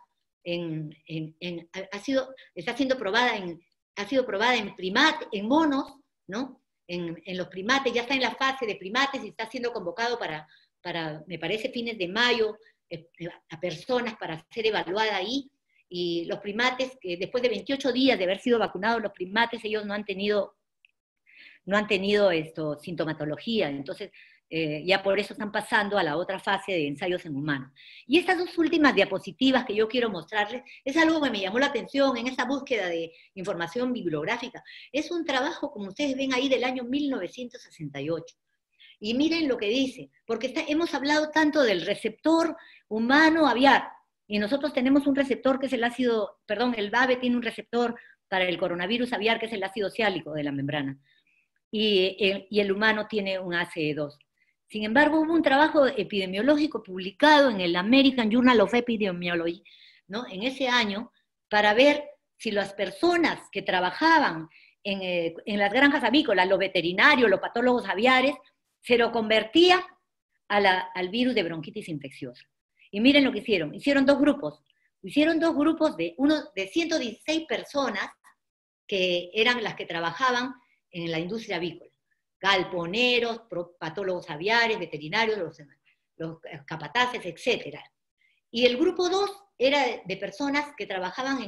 ha sido probada en monos, ¿no? En los primates, ya está en la fase de primates y está siendo convocado para me parece, fines de mayo, a personas para ser evaluada ahí, y los primates, que después de 28 días de haber sido vacunados, los primates, ellos no han tenido sintomatología, entonces ya por eso están pasando a la otra fase de ensayos en humanos. Y estas dos últimas diapositivas que yo quiero mostrarles, es algo que me llamó la atención en esa búsqueda de información bibliográfica. Es un trabajo, como ustedes ven ahí, del año 1968. Y miren lo que dice, porque hemos hablado tanto del receptor humano aviar, y nosotros tenemos un receptor que es el ácido, perdón, el ave tiene un receptor para el coronavirus aviar que es el ácido siálico de la membrana, y el humano tiene un ACE2. Sin embargo, hubo un trabajo epidemiológico publicado en el American Journal of Epidemiology, ¿no?, en ese año, para ver si las personas que trabajaban en las granjas avícolas, los veterinarios, los patólogos aviares, se lo convertían al virus de bronquitis infecciosa. Y miren lo que hicieron. Hicieron dos grupos de 116 personas que eran las que trabajaban en la industria avícola. Galponeros, patólogos aviares, veterinarios, los capataces, etc. Y el grupo 2 era de personas que trabajaban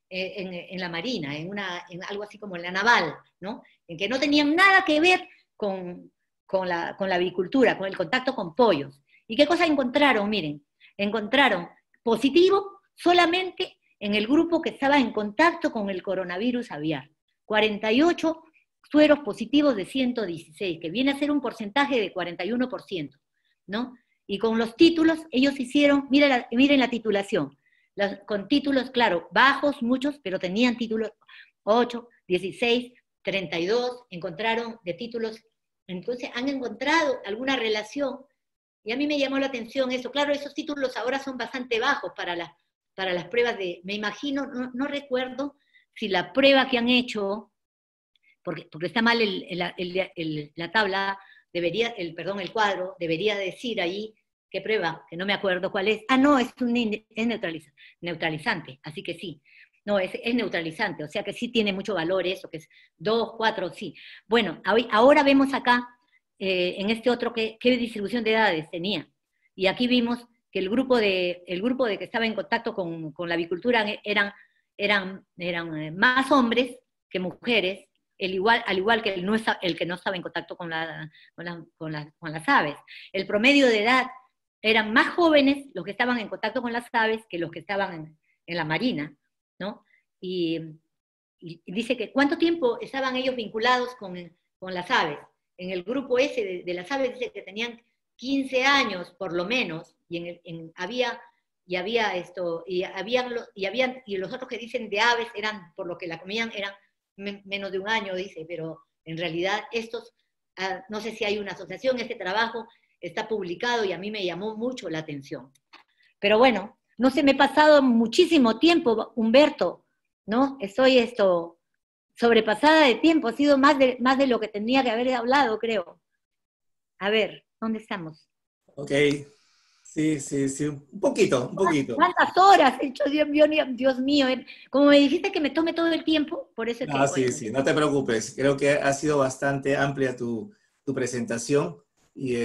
en la marina, en algo así como en la naval, ¿no?, en que no tenían nada que ver con la avicultura, con el contacto con pollos. ¿Y qué cosa encontraron? Miren, encontraron positivo solamente en el grupo que estaba en contacto con el coronavirus aviar. 48 sueros positivos de 116, que viene a ser un porcentaje de 41%, ¿no? Y con los títulos, ellos hicieron, miren la titulación, con títulos, claro, bajos, muchos, pero tenían títulos 8, 16, 32, encontraron de títulos. Entonces han encontrado alguna relación, y a mí me llamó la atención eso. Claro, esos títulos ahora son bastante bajos para las pruebas me imagino, no recuerdo si la prueba que han hecho, porque está mal la tabla, el cuadro, debería decir ahí qué prueba, que no me acuerdo cuál es. Ah, no, es neutralizante, así que sí. No, es neutralizante, o sea que sí tiene mucho valor eso, que es 2, 4, sí. Bueno, ahora vemos acá, en este otro, qué distribución de edades tenía. Y aquí vimos que el grupo de que estaba en contacto con la avicultura eran más hombres que mujeres, al igual que el que no estaba en contacto con las aves. El promedio de edad eran más jóvenes los que estaban en contacto con las aves que los que estaban en la marina, ¿no? Y dice que ¿cuánto tiempo estaban ellos vinculados con las aves? En el grupo ese de las aves dice que tenían 15 años por lo menos, y los otros que dicen de aves eran, por lo que la comían, eran menos de un año, dice, pero en realidad no sé si hay una asociación. Este trabajo está publicado y a mí me llamó mucho la atención. Pero bueno, no sé, me he pasado muchísimo tiempo, Humberto, ¿no? Estoy sobrepasada de tiempo, ha sido más de lo que tenía que haber hablado, creo. A ver, ¿dónde estamos? Ok, sí, un poquito. ¿Cuántas horas he hecho? Dios mío, como me dijiste que me tome todo el tiempo, por eso es que... No, sí, no te preocupes, creo que ha sido bastante amplia tu presentación, y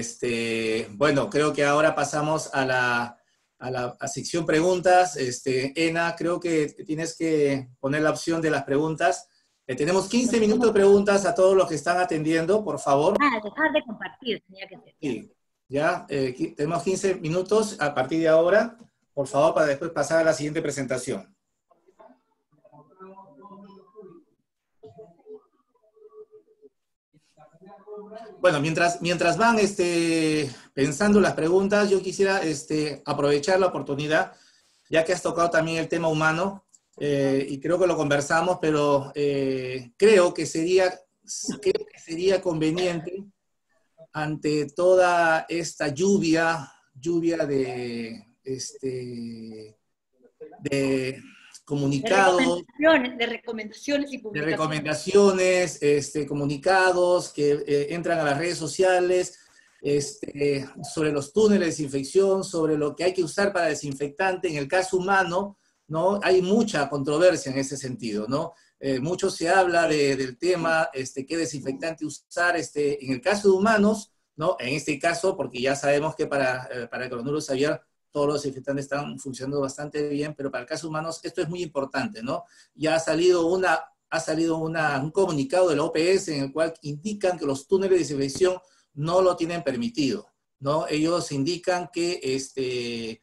bueno, creo que ahora pasamos a la sección preguntas. Ena, creo que tienes que poner la opción de las preguntas. Tenemos 15 minutos de preguntas a todos los que están atendiendo, por favor. Dejar de compartir, tenía que ser. Sí, ya, tenemos 15 minutos a partir de ahora, por favor, para después pasar a la siguiente presentación. Bueno, mientras van pensando las preguntas, yo quisiera aprovechar la oportunidad, ya que has tocado también el tema humano, y creo que lo conversamos, pero creo que sería conveniente, ante toda esta lluvia de comunicados, de recomendaciones y publicaciones. De recomendaciones, comunicados que entran a las redes sociales, sobre los túneles de desinfección, sobre lo que hay que usar para desinfectante. En el caso humano, ¿no?, hay mucha controversia en ese sentido, ¿no? Mucho se habla del tema, qué desinfectante usar, en el caso de humanos, ¿no? En este caso, porque ya sabemos que para el coronavirus aviar todos los desinfectantes están funcionando bastante bien, pero para el caso de humanos esto es muy importante, ¿no? Ya ha salido un comunicado de la OPS en el cual indican que los túneles de desinfección no lo tienen permitido, ¿no? Ellos indican que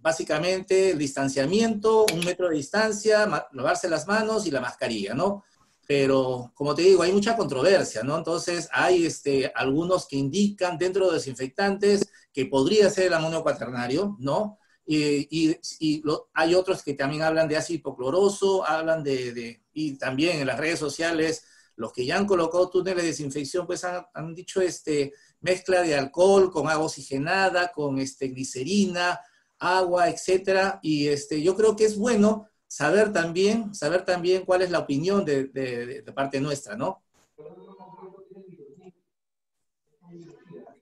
básicamente el distanciamiento, 1 metro de distancia, lavarse las manos y la mascarilla, ¿no? pero como te digo, hay mucha controversia, ¿no? Entonces hay algunos que indican dentro de desinfectantes que podría ser el amonio cuaternario, ¿no? Hay otros que también hablan de ácido hipocloroso, hablan y también en las redes sociales, los que ya han colocado túneles de desinfección, pues han dicho mezcla de alcohol con agua oxigenada, con glicerina, agua, etcétera, y yo creo que es bueno saber también cuál es la opinión de parte nuestra, ¿no?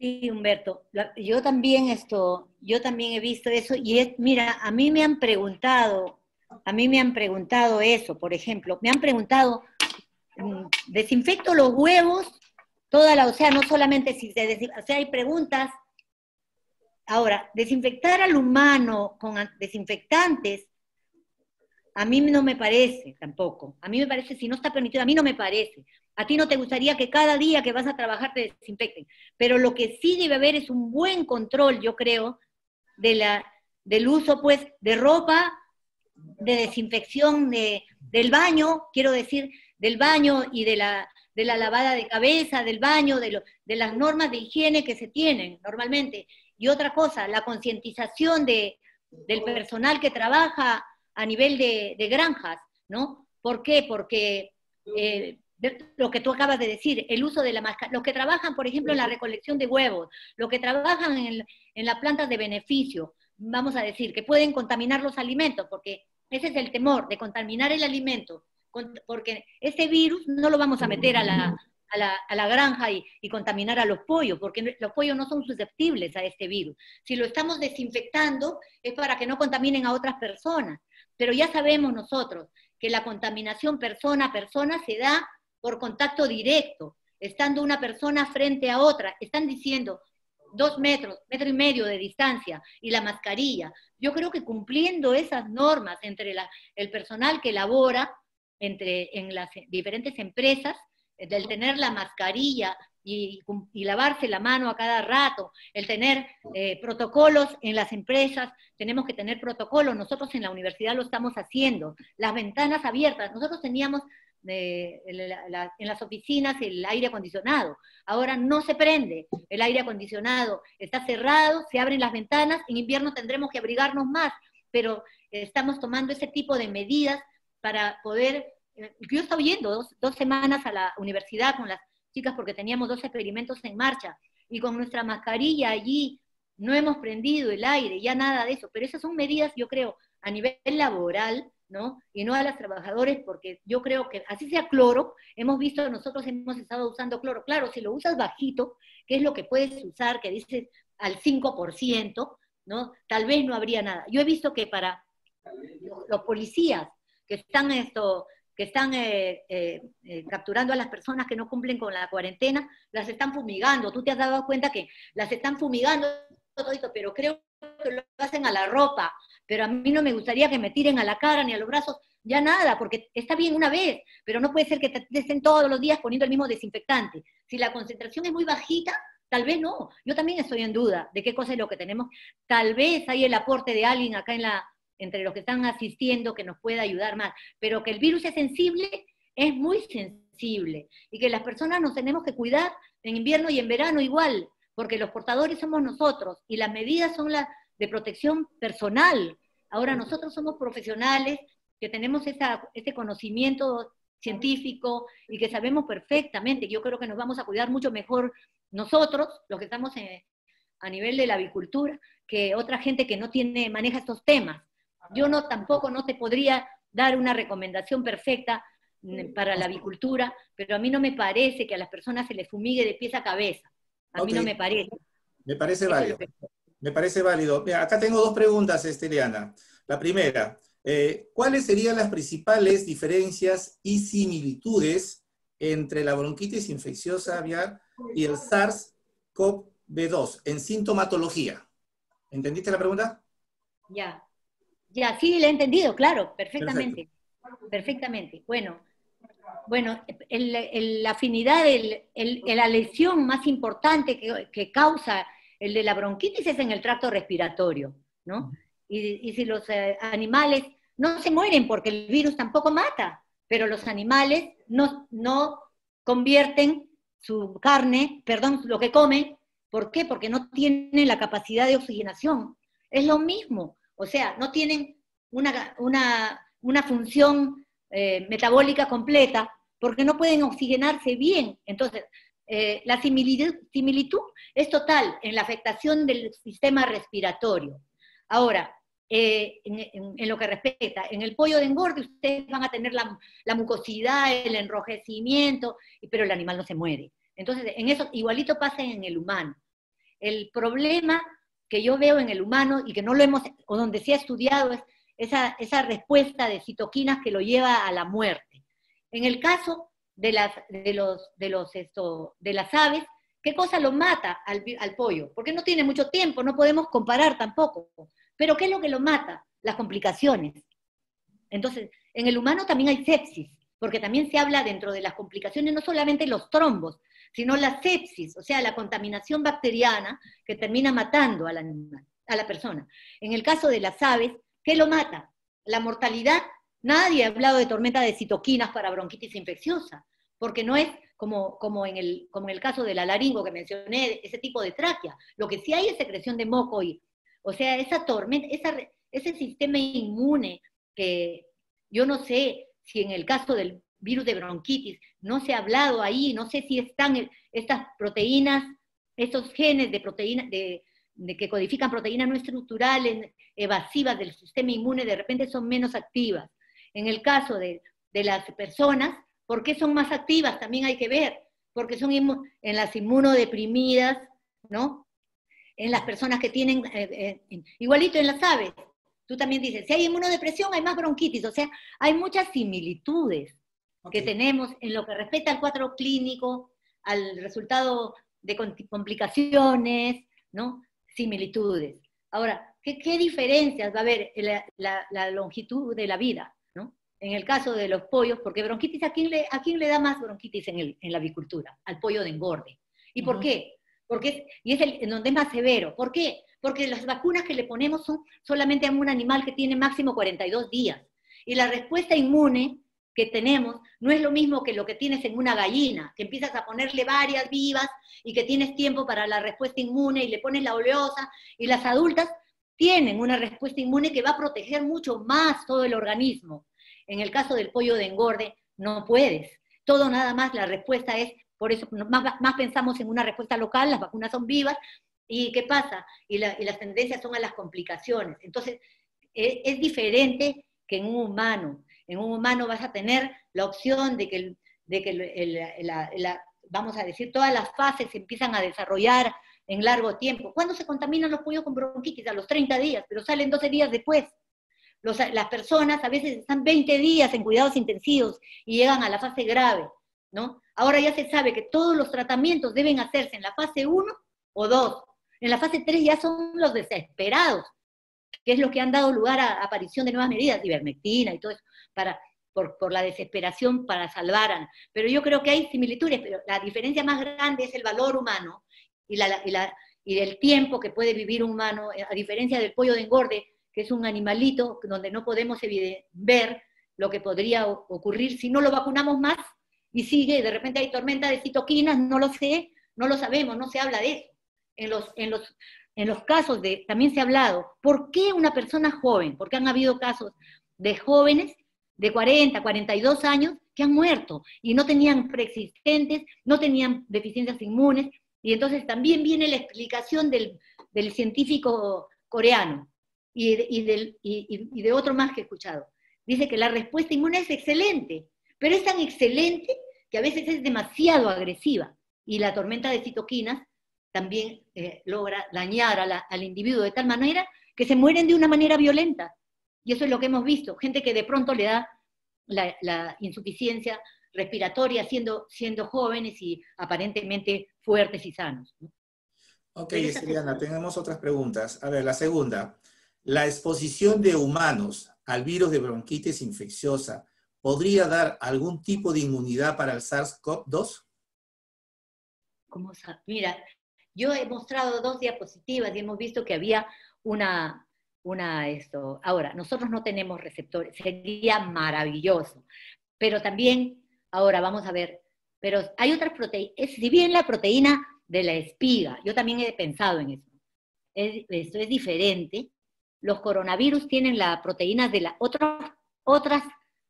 Sí, Humberto, yo también he visto eso y mira, a mí me han preguntado eso, por ejemplo, me han preguntado, desinfecto los huevos, o sea, no solamente si o sea, hay preguntas. Ahora, desinfectar al humano con desinfectantes, a mí no me parece tampoco. A mí me parece, si no está permitido, a mí no me parece. A ti no te gustaría que cada día que vas a trabajar te desinfecten. Pero lo que sí debe haber es un buen control, yo creo, del uso, pues, de ropa, de desinfección del baño, quiero decir, del baño y de la lavada de cabeza, del baño, de las normas de higiene que se tienen normalmente. Y otra cosa, la concientización del personal que trabaja a nivel de granjas, ¿no? ¿Por qué? Porque lo que tú acabas de decir, el uso de la máscara, los que trabajan, por ejemplo, en la recolección de huevos, los que trabajan en las plantas de beneficio, vamos a decir, que pueden contaminar los alimentos, porque ese es el temor, de contaminar el alimento, porque ese virus no lo vamos a meter a la granja y contaminar a los pollos, porque los pollos no son susceptibles a este virus. Si lo estamos desinfectando es para que no contaminen a otras personas, pero ya sabemos nosotros que la contaminación persona a persona se da por contacto directo, estando una persona frente a otra. Están diciendo 2 metros, 1,5 metros de distancia y la mascarilla. Yo creo que cumpliendo esas normas entre el personal que labora en las diferentes empresas, del tener la mascarilla y lavarse la mano a cada rato, el tener protocolos en las empresas, tenemos que tener protocolos, nosotros en la universidad lo estamos haciendo, las ventanas abiertas, nosotros teníamos en las oficinas el aire acondicionado, ahora no se prende, el aire acondicionado está cerrado, se abren las ventanas, en invierno tendremos que abrigarnos más, pero estamos tomando ese tipo de medidas para poder. Yo estaba yendo 2 semanas a la universidad con las chicas porque teníamos 2 experimentos en marcha, y con nuestra mascarilla allí no hemos prendido el aire, ya nada de eso, pero esas son medidas, yo creo, a nivel laboral, ¿no? Y no a los trabajadores, porque yo creo que, así sea cloro, nosotros hemos estado usando cloro, claro, si lo usas bajito, que es lo que puedes usar, que dices al 5%, ¿no? Tal vez no habría nada. Yo he visto que para los policías que están capturando a las personas que no cumplen con la cuarentena, las están fumigando. Tú te has dado cuenta que las están fumigando, pero creo que lo hacen a la ropa. Pero a mí no me gustaría que me tiren a la cara ni a los brazos, ya nada, porque está bien una vez, pero no puede ser que te estén todos los días poniendo el mismo desinfectante. Si la concentración es muy bajita, tal vez no. Yo también estoy en duda de qué cosa es lo que tenemos. Tal vez hay el aporte de alguien acá entre los que están asistiendo que nos pueda ayudar más, pero que el virus es sensible, es muy sensible, y que las personas nos tenemos que cuidar en invierno y en verano igual, porque los portadores somos nosotros, y las medidas son las de protección personal. Ahora nosotros somos profesionales que tenemos ese conocimiento científico y que sabemos perfectamente. Yo creo que nos vamos a cuidar mucho mejor nosotros, los que estamos a nivel de la avicultura, que otra gente que no maneja estos temas. Yo tampoco no te podría dar una recomendación perfecta para la avicultura, pero a mí no me parece que a las personas se les fumigue de pies a cabeza. A mí no me parece. Me parece válido. Me parece válido. Mira, acá tengo 2 preguntas, Eliana. La primera, ¿cuáles serían las principales diferencias y similitudes entre la bronquitis infecciosa aviar y el SARS-CoV-2 en sintomatología? ¿Entendiste la pregunta? Ya, sí, la he entendido, claro, perfectamente. Perfecto. Perfectamente. Bueno, la afinidad, la lesión más importante que causa el de la bronquitis es en el tracto respiratorio, ¿no? Y si los animales no se mueren porque el virus tampoco mata, pero los animales no convierten su carne, perdón, lo que comen. ¿Por qué? Porque no tienen la capacidad de oxigenación. Es lo mismo, o sea, no tienen una función metabólica completa porque no pueden oxigenarse bien. Entonces, la similitud es total en la afectación del sistema respiratorio. Ahora, en lo que respecta, en el pollo de engorde ustedes van a tener la mucosidad, el enrojecimiento, pero el animal no se muere. Entonces, en eso igualito pasa en el humano. El problema que yo veo en el humano y que no lo hemos, o donde se ha estudiado, es esa respuesta de citoquinas que lo lleva a la muerte. En el caso de las aves, ¿qué cosa lo mata al pollo? Porque no tiene mucho tiempo, no podemos comparar tampoco. Pero ¿qué es lo que lo mata? Las complicaciones. Entonces, en el humano también hay sepsis, porque también se habla dentro de las complicaciones no solamente los trombos, sino la sepsis, o sea, la contaminación bacteriana que termina matando al animal, a la persona. En el caso de las aves, ¿qué lo mata? La mortalidad. Nadie ha hablado de tormenta de citoquinas para bronquitis infecciosa, porque no es como en el caso de la laringo que mencioné, ese tipo de tráquea. Lo que sí hay es secreción de moco, o sea, esa tormenta, ese sistema inmune que yo no sé si en el caso del virus de bronquitis no se ha hablado ahí, no sé si están estas proteínas, estos genes de proteínas, de que codifican proteínas no estructurales, evasivas del sistema inmune, de repente son menos activas. En el caso de las personas, ¿por qué son más activas? También hay que ver, porque son en las inmunodeprimidas, ¿no? En las personas que tienen, igualito en las aves, tú también dices, si hay inmunodepresión hay más bronquitis, o sea, hay muchas similitudes que tenemos en lo que respecta al cuadro clínico, al resultado de complicaciones, ¿no? Similitudes. Ahora, ¿qué diferencias va a haber en la longitud de la vida, ¿no? En el caso de los pollos, porque bronquitis, ¿a quién le da más bronquitis en la avicultura? Al pollo de engorde. ¿Y por qué? Y es en donde es más severo. ¿Por qué? Porque las vacunas que le ponemos son solamente a un animal que tiene máximo 42 días. Y la respuesta inmune que tenemos no es lo mismo que lo que tienes en una gallina, que empiezas a ponerle varias vivas y que tienes tiempo para la respuesta inmune y le pones la oleosa, y las adultas tienen una respuesta inmune que va a proteger mucho más todo el organismo. En el caso del pollo de engorde, no puedes. Todo nada más, la respuesta es, por eso más pensamos en una respuesta local, las vacunas son vivas, ¿y qué pasa? Y las tendencias son a las complicaciones. Entonces, es diferente que en un humano. En un humano vas a tener la opción de que vamos a decir, todas las fases se empiezan a desarrollar en largo tiempo. ¿Cuándo se contaminan los pollos con bronquitis? A los 30 días, pero salen 12 días después. Las personas a veces están 20 días en cuidados intensivos y llegan a la fase grave, ¿no? Ahora ya se sabe que todos los tratamientos deben hacerse en la fase 1 o 2. En la fase 3 ya son los desesperados, que es lo que han dado lugar a aparición de nuevas medidas, ivermectina y todo eso, por la desesperación para salvar. Pero yo creo que hay similitudes, pero la diferencia más grande es el valor humano y el tiempo que puede vivir un humano, a diferencia del pollo de engorde, que es un animalito donde no podemos ver lo que podría ocurrir si no lo vacunamos más y sigue, de repente hay tormenta de citoquinas, no lo sé, no lo sabemos, no se habla de eso. En los casos también se ha hablado, ¿por qué una persona joven? Porque han habido casos de jóvenes de 40, 42 años que han muerto y no tenían preexistentes, no tenían deficiencias inmunes, y entonces también viene la explicación del científico coreano y de otro más que he escuchado. Dice que la respuesta inmune es excelente, pero es tan excelente que a veces es demasiado agresiva, y la tormenta de citoquinas también logra dañar al individuo de tal manera que se mueren de una manera violenta. Y eso es lo que hemos visto, gente que de pronto le da la insuficiencia respiratoria siendo jóvenes y aparentemente fuertes y sanos, ¿no? Ok, Esteliana, tenemos otras preguntas. A ver, la segunda. ¿La exposición de humanos al virus de bronquitis infecciosa podría dar algún tipo de inmunidad para el SARS-CoV-2? Mira, yo he mostrado 2 diapositivas y hemos visto que había Ahora, nosotros no tenemos receptores, sería maravilloso, Pero también, ahora vamos a ver, pero hay otras proteínas, si bien la proteína de la espiga, yo también he pensado en eso, esto es diferente, los coronavirus tienen la proteína de las otras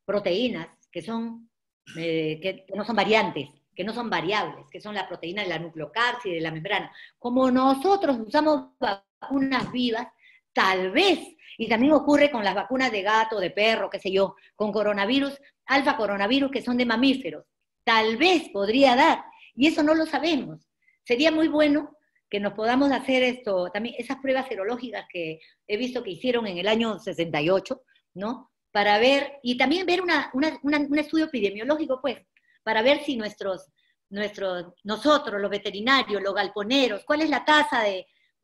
proteínas que no son variantes, que no son variables, que son la proteína de la nucleocápside, de la membrana. Como nosotros usamos vacunas vivas, tal vez, y también ocurre con las vacunas de gato, de perro, qué sé yo, con coronavirus, alfa coronavirus, que son de mamíferos, tal vez podría dar, y eso no lo sabemos. Sería muy bueno que nos podamos hacer esto, también esas pruebas serológicas que he visto que hicieron en el año 68, ¿no? Para ver, y también ver un estudio epidemiológico, pues, para ver si nosotros, los veterinarios, los galponeros, cuál es la tasa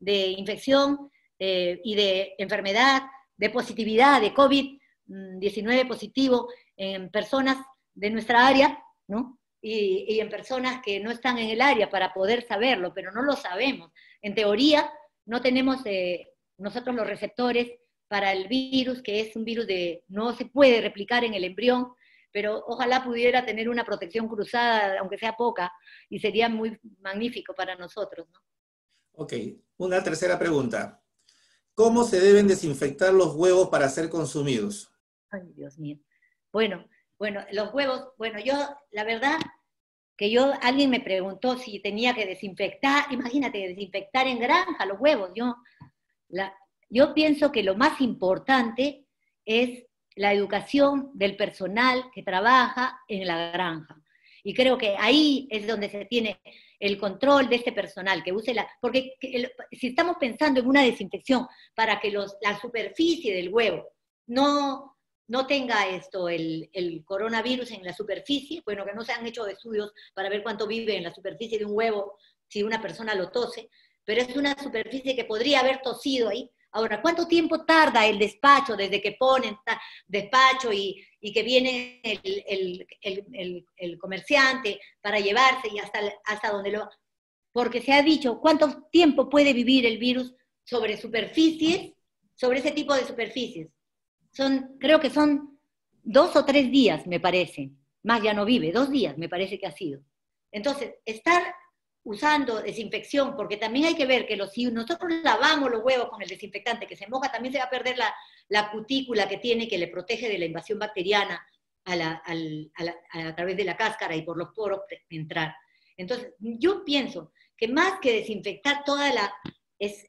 de infección y de enfermedad, de positividad, de COVID-19 positivo en personas de nuestra área, ¿no? Y en personas que no están en el área para poder saberlo, pero no lo sabemos. En teoría, no tenemos nosotros los receptores para el virus, que es un virus no se puede replicar en el embrión, pero ojalá pudiera tener una protección cruzada, aunque sea poca, y sería muy magnífico para nosotros, ¿no? Ok, una tercera pregunta. ¿Cómo se deben desinfectar los huevos para ser consumidos? Ay, Dios mío. Bueno, los huevos, la verdad que alguien me preguntó si tenía que desinfectar, imagínate, desinfectar en granja los huevos. Yo pienso que lo más importante es la educación del personal que trabaja en la granja. Y creo que ahí es donde se tiene el control de este personal, que use porque si estamos pensando en una desinfección para que la superficie del huevo no tenga el coronavirus en la superficie, bueno, que no se han hecho estudios para ver cuánto vive en la superficie de un huevo si una persona lo tose, pero es una superficie que podría haber tosido ahí. Ahora, ¿cuánto tiempo tarda el despacho desde que ponen despacho y que viene el comerciante para llevarse y hasta donde lo... Porque se ha dicho, ¿cuánto tiempo puede vivir el virus sobre superficies, sobre ese tipo de superficies? Creo que son 2 o 3 días, me parece. Más ya no vive, 2 días me parece que ha sido. Entonces, estar usando desinfección, porque también hay que ver que si nosotros lavamos los huevos con el desinfectante que se moja, también se va a perder la cutícula que tiene, que le protege de la invasión bacteriana a través de la cáscara y por los poros entrar. Entonces, yo pienso que más que desinfectar es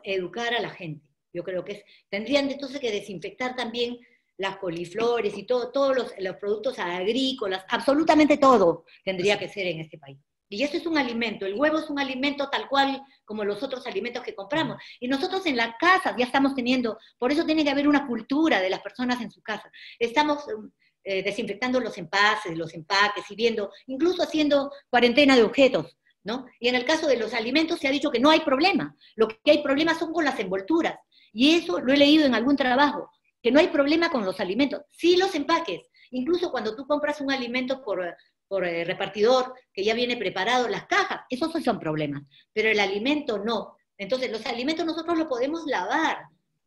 educar a la gente. Yo creo que tendrían entonces que desinfectar también las coliflores y todos los productos agrícolas, absolutamente todo tendría que ser en este país. Y eso es un alimento, el huevo es un alimento tal cual como los otros alimentos que compramos. Y nosotros en las casas ya estamos teniendo, por eso tiene que haber una cultura de las personas en su casa. Estamos desinfectando los envases, los empaques y incluso haciendo cuarentena de objetos, ¿no? Y en el caso de los alimentos se ha dicho que no hay problema, lo que hay problema son con las envolturas. Y eso lo he leído en algún trabajo, que no hay problema con los alimentos, sí los empaques. Incluso cuando tú compras un alimento por repartidor, que ya viene preparado, las cajas, esos sí son problemas, pero el alimento no. Entonces, los alimentos nosotros los podemos lavar.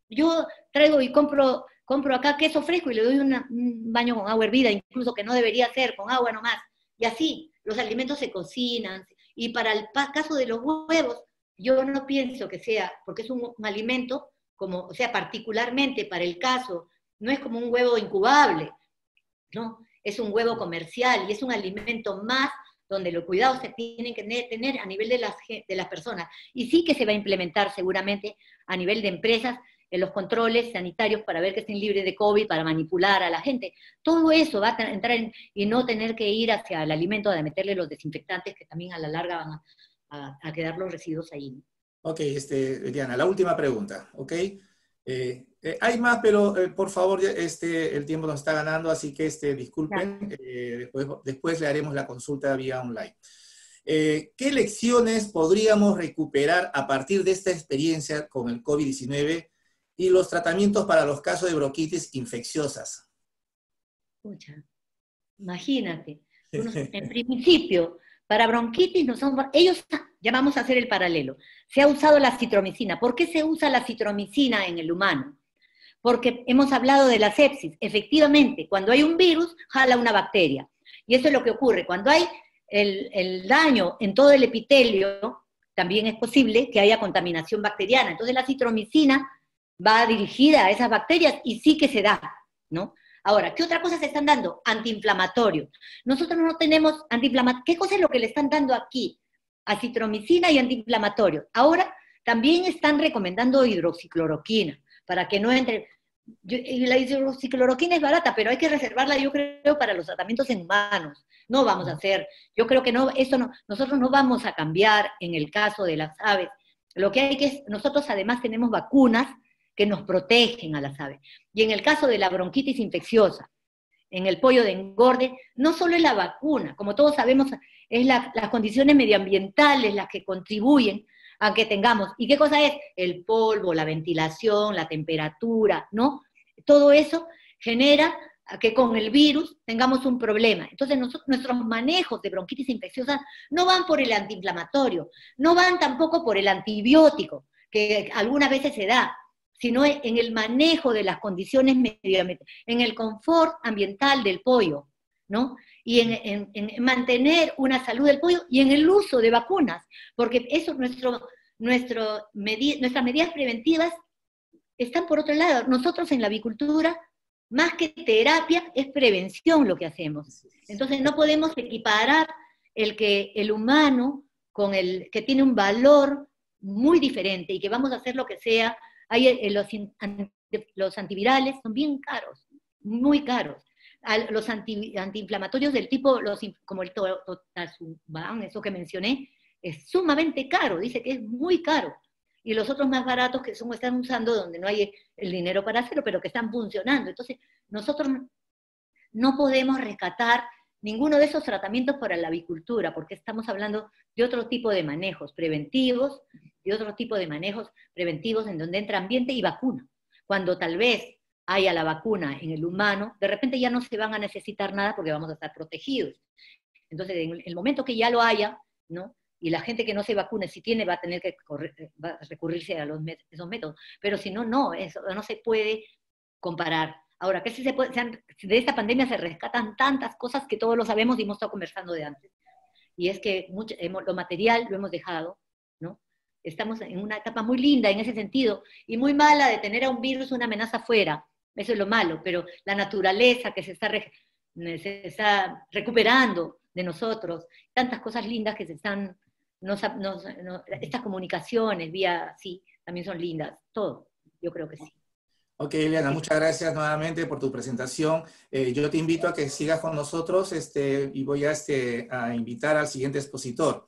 Yo traigo y compro acá queso fresco y le doy un baño con agua hervida, incluso que no debería ser, con agua nomás. Y así, los alimentos se cocinan. Y para el caso de los huevos, yo no pienso que sea, porque es un alimento, o sea, particularmente para el caso, no es como un huevo incubable, ¿no? Es un huevo comercial y es un alimento más donde los cuidados se tienen que tener a nivel de las personas. Y sí que se va a implementar seguramente a nivel de empresas en los controles sanitarios para ver que estén libres de COVID, para manipular a la gente. Todo eso va a entrar y no tener que ir hacia el alimento de meterle los desinfectantes que también a la larga van a quedar los residuos ahí, ¿no? Ok, Diana, la última pregunta, ¿ok? Hay más, pero por favor, el tiempo nos está ganando, así que disculpen, después le haremos la consulta vía online. ¿Qué lecciones podríamos recuperar a partir de esta experiencia con el COVID-19 y los tratamientos para los casos de bronquitis infecciosas? Escucha, imagínate, en principio, para bronquitis ya vamos a hacer el paralelo. Se ha usado la citromicina. ¿Por qué se usa la citromicina en el humano? porque hemos hablado de la sepsis. Efectivamente, cuando hay un virus, jala una bacteria. Y eso es lo que ocurre. Cuando hay el daño en todo el epitelio, también es posible que haya contaminación bacteriana. Entonces la acitromicina va dirigida a esas bacterias y sí que se da, ¿no? Ahora, ¿qué otra cosa se están dando? Antiinflamatorios. Nosotros no tenemos antiinflamatorios. ¿Qué cosa es lo que le están dando aquí? Acitromicina y antiinflamatorios. Ahora también están recomendando hidroxicloroquina, para que no entre... La hidroxicloroquina es barata, pero hay que reservarla, yo creo, para los tratamientos en humanos. No vamos a hacer, yo creo que no, esto no, nosotros no vamos a cambiar en el caso de las aves. Lo que hay que es, nosotros además tenemos vacunas que nos protegen a las aves. Y en el caso de la bronquitis infecciosa, en el pollo de engorde, no solo es la vacuna, como todos sabemos, es las condiciones medioambientales las que contribuyen a que tengamos. ¿Y qué cosa es? El polvo, la ventilación, la temperatura, ¿no? Todo eso genera que con el virus tengamos un problema. Entonces nuestros manejos de bronquitis infecciosa no van por el antiinflamatorio, no van tampoco por el antibiótico, que algunas veces se da, sino en el manejo de las condiciones medioambientales, en el confort ambiental del pollo, ¿no? Y en mantener una salud del pollo y en el uso de vacunas, porque eso nuestras medidas preventivas están por otro lado. Nosotros en la avicultura, más que terapia, es prevención lo que hacemos. Entonces no podemos equiparar el humano con el que tiene un valor muy diferente y que vamos a hacer lo que sea. Los antivirales son bien caros, muy caros. Los antiinflamatorios del tipo, como el toltazumab, eso que mencioné, es sumamente caro, dice que es muy caro. Y los otros más baratos que están usando donde no hay el dinero para hacerlo, pero que están funcionando. Entonces, nosotros no podemos rescatar ninguno de esos tratamientos para la avicultura, porque estamos hablando de otro tipo de manejos preventivos, de otro tipo de manejos preventivos en donde entra ambiente y vacuna. Cuando tal vez haya la vacuna en el humano, de repente ya no se van a necesitar nada porque vamos a estar protegidos. Entonces, en el momento que ya lo haya, ¿no? Y la gente que no se vacune, si tiene, va a tener que recurrirse a esos métodos. Pero si no, no, eso no se puede comparar. Ahora, que si de esta pandemia se rescatan tantas cosas que todos lo sabemos y hemos estado conversando de antes. Y es que lo material lo hemos dejado, ¿no? Estamos en una etapa muy linda en ese sentido, y muy mala de tener a un virus, una amenaza afuera. Eso es lo malo, pero la naturaleza que se está recuperando de nosotros, tantas cosas lindas que se están... estas comunicaciones vía sí, también son lindas, todo, yo creo que sí. Ok, Eliana, muchas gracias nuevamente por tu presentación. Yo te invito a que sigas con nosotros y voy a invitar al siguiente expositor.